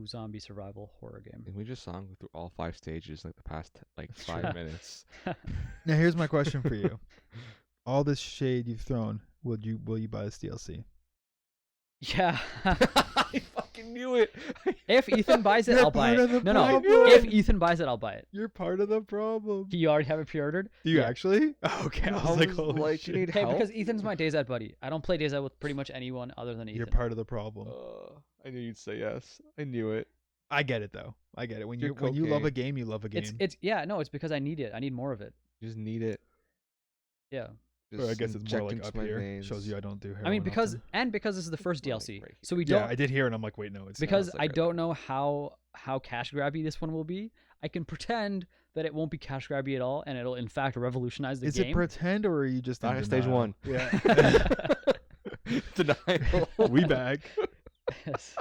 zombie survival horror game. And we just saw him go through all 5 stages like the past 5 minutes. Now here's my question for you. All this shade you've thrown, will you buy this DLC? Yeah. I fucking knew it. If Ethan buys it, You're I'll buy part it. of the No. problem. If Ethan buys it, I'll buy it. You're part of the problem. You already have it pre-ordered? Do you Yeah. actually? Okay. I was like, holy you shit. need Okay, help? because Ethan's my Dayz buddy. I don't play Dayz with pretty much anyone other than Ethan. You're part of the problem. I knew you'd say yes. I knew it. I get it though. I get it. When You're you love a cocaine. game, you love a game. It's it's because I need it. I need more of it. You just need it. Yeah. Or I guess it's more inject like into up my here. veins. Shows you I don't do heroin. I mean, because often. this is the first Like DLC, right so we yeah, don't. I did hear it. And I'm like, wait, no, it's Because it's like I right don't know how cash grabby this one will be. I can pretend that it won't be cash grabby at all, and it'll in fact revolutionize the Is game. it pretend or are you just in Back to stage denial? 1. Yeah. Denial. We back. Yes.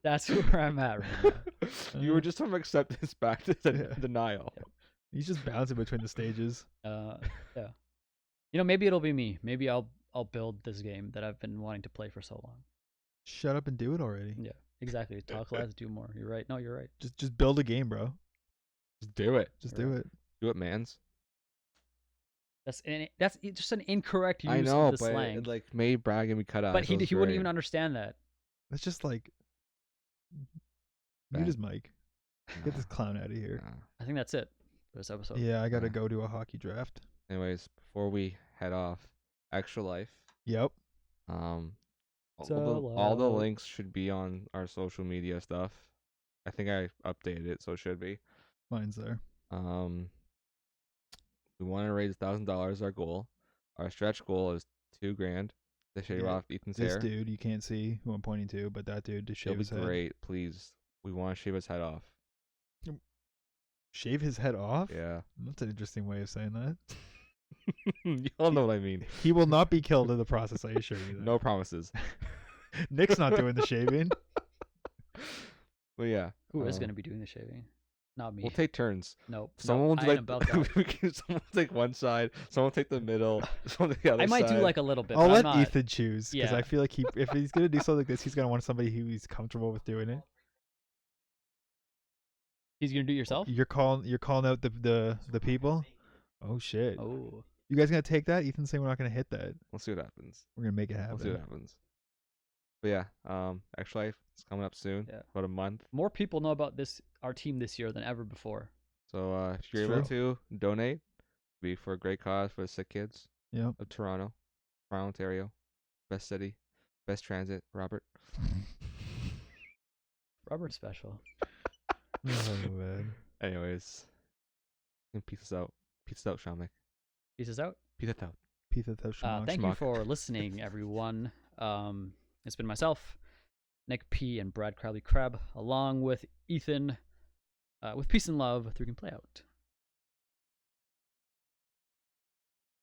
That's where I'm at right now. You were just from acceptance back to Yeah. denial. He's just bouncing between the stages. Yeah. Maybe it'll be me. Maybe I'll build this game that I've been wanting to play for so long. Shut up and do it already. Yeah, exactly. Talk less, do more. You're right. No, you're right. Just build a game, bro. Just do it. Just You're do right. it. Do it, mans. That's just an incorrect use I know, of the but slang. it, like made Bragg and me cut out. But so he it's wouldn't great. even understand that. That's just like Bad. mute his mic. Get this Nah, clown out of here. nah. I think that's it for this episode. Yeah, I gotta Yeah. go to a hockey draft. Anyways, before we head off, Extra Life. Yep. All So the loud. links should be on our social media stuff. I think I updated it, so it should be. Mine's there. We want to raise $1,000. Our goal. Our stretch goal is $2,000 to shave Yeah, off Ethan's This hair. dude, you can't see who I'm pointing to, but that dude to It'll shave be his head. great, please. We want to shave his head off. Shave his head off? Yeah. That's an interesting way of saying that. Y'all know what I mean. He will not be killed in the process, I assure you that. No promises. Nick's not doing the shaving. But yeah. Who is um, going to be doing the shaving? Not me. We'll take turns. Nope. Someone will I do ain't about that. someone will take one side, someone will take the middle, someone will take the other I might side. do like a little bit. I'll but let I'm not, Ethan choose because Yeah. I feel like if he's gonna do something like this, he's gonna want somebody who he's comfortable with doing it. He's going to do it yourself? You're calling out the people. Oh shit! Oh. You guys gonna take that? Ethan's saying we're not gonna hit that. We'll see what happens. We're gonna make it We'll see what happen. happens. But yeah, Extra Life is coming up soon. Yeah. About a month. More people know about our team this year than ever before. So if you're It's able to donate, be for a great cause for the sick kids Yep. of Toronto, Ontario, best city, best transit. Robert. Robert's special. Oh man. Anyways, and peace us out. Peace out, Shamikh. Peace us out. Peace out. Pizza Toast Thank you Schmuck. for listening, everyone. It's been myself, Nick P, and Brad Crowley Crab, along with Ethan, with peace and love through Can Play Out.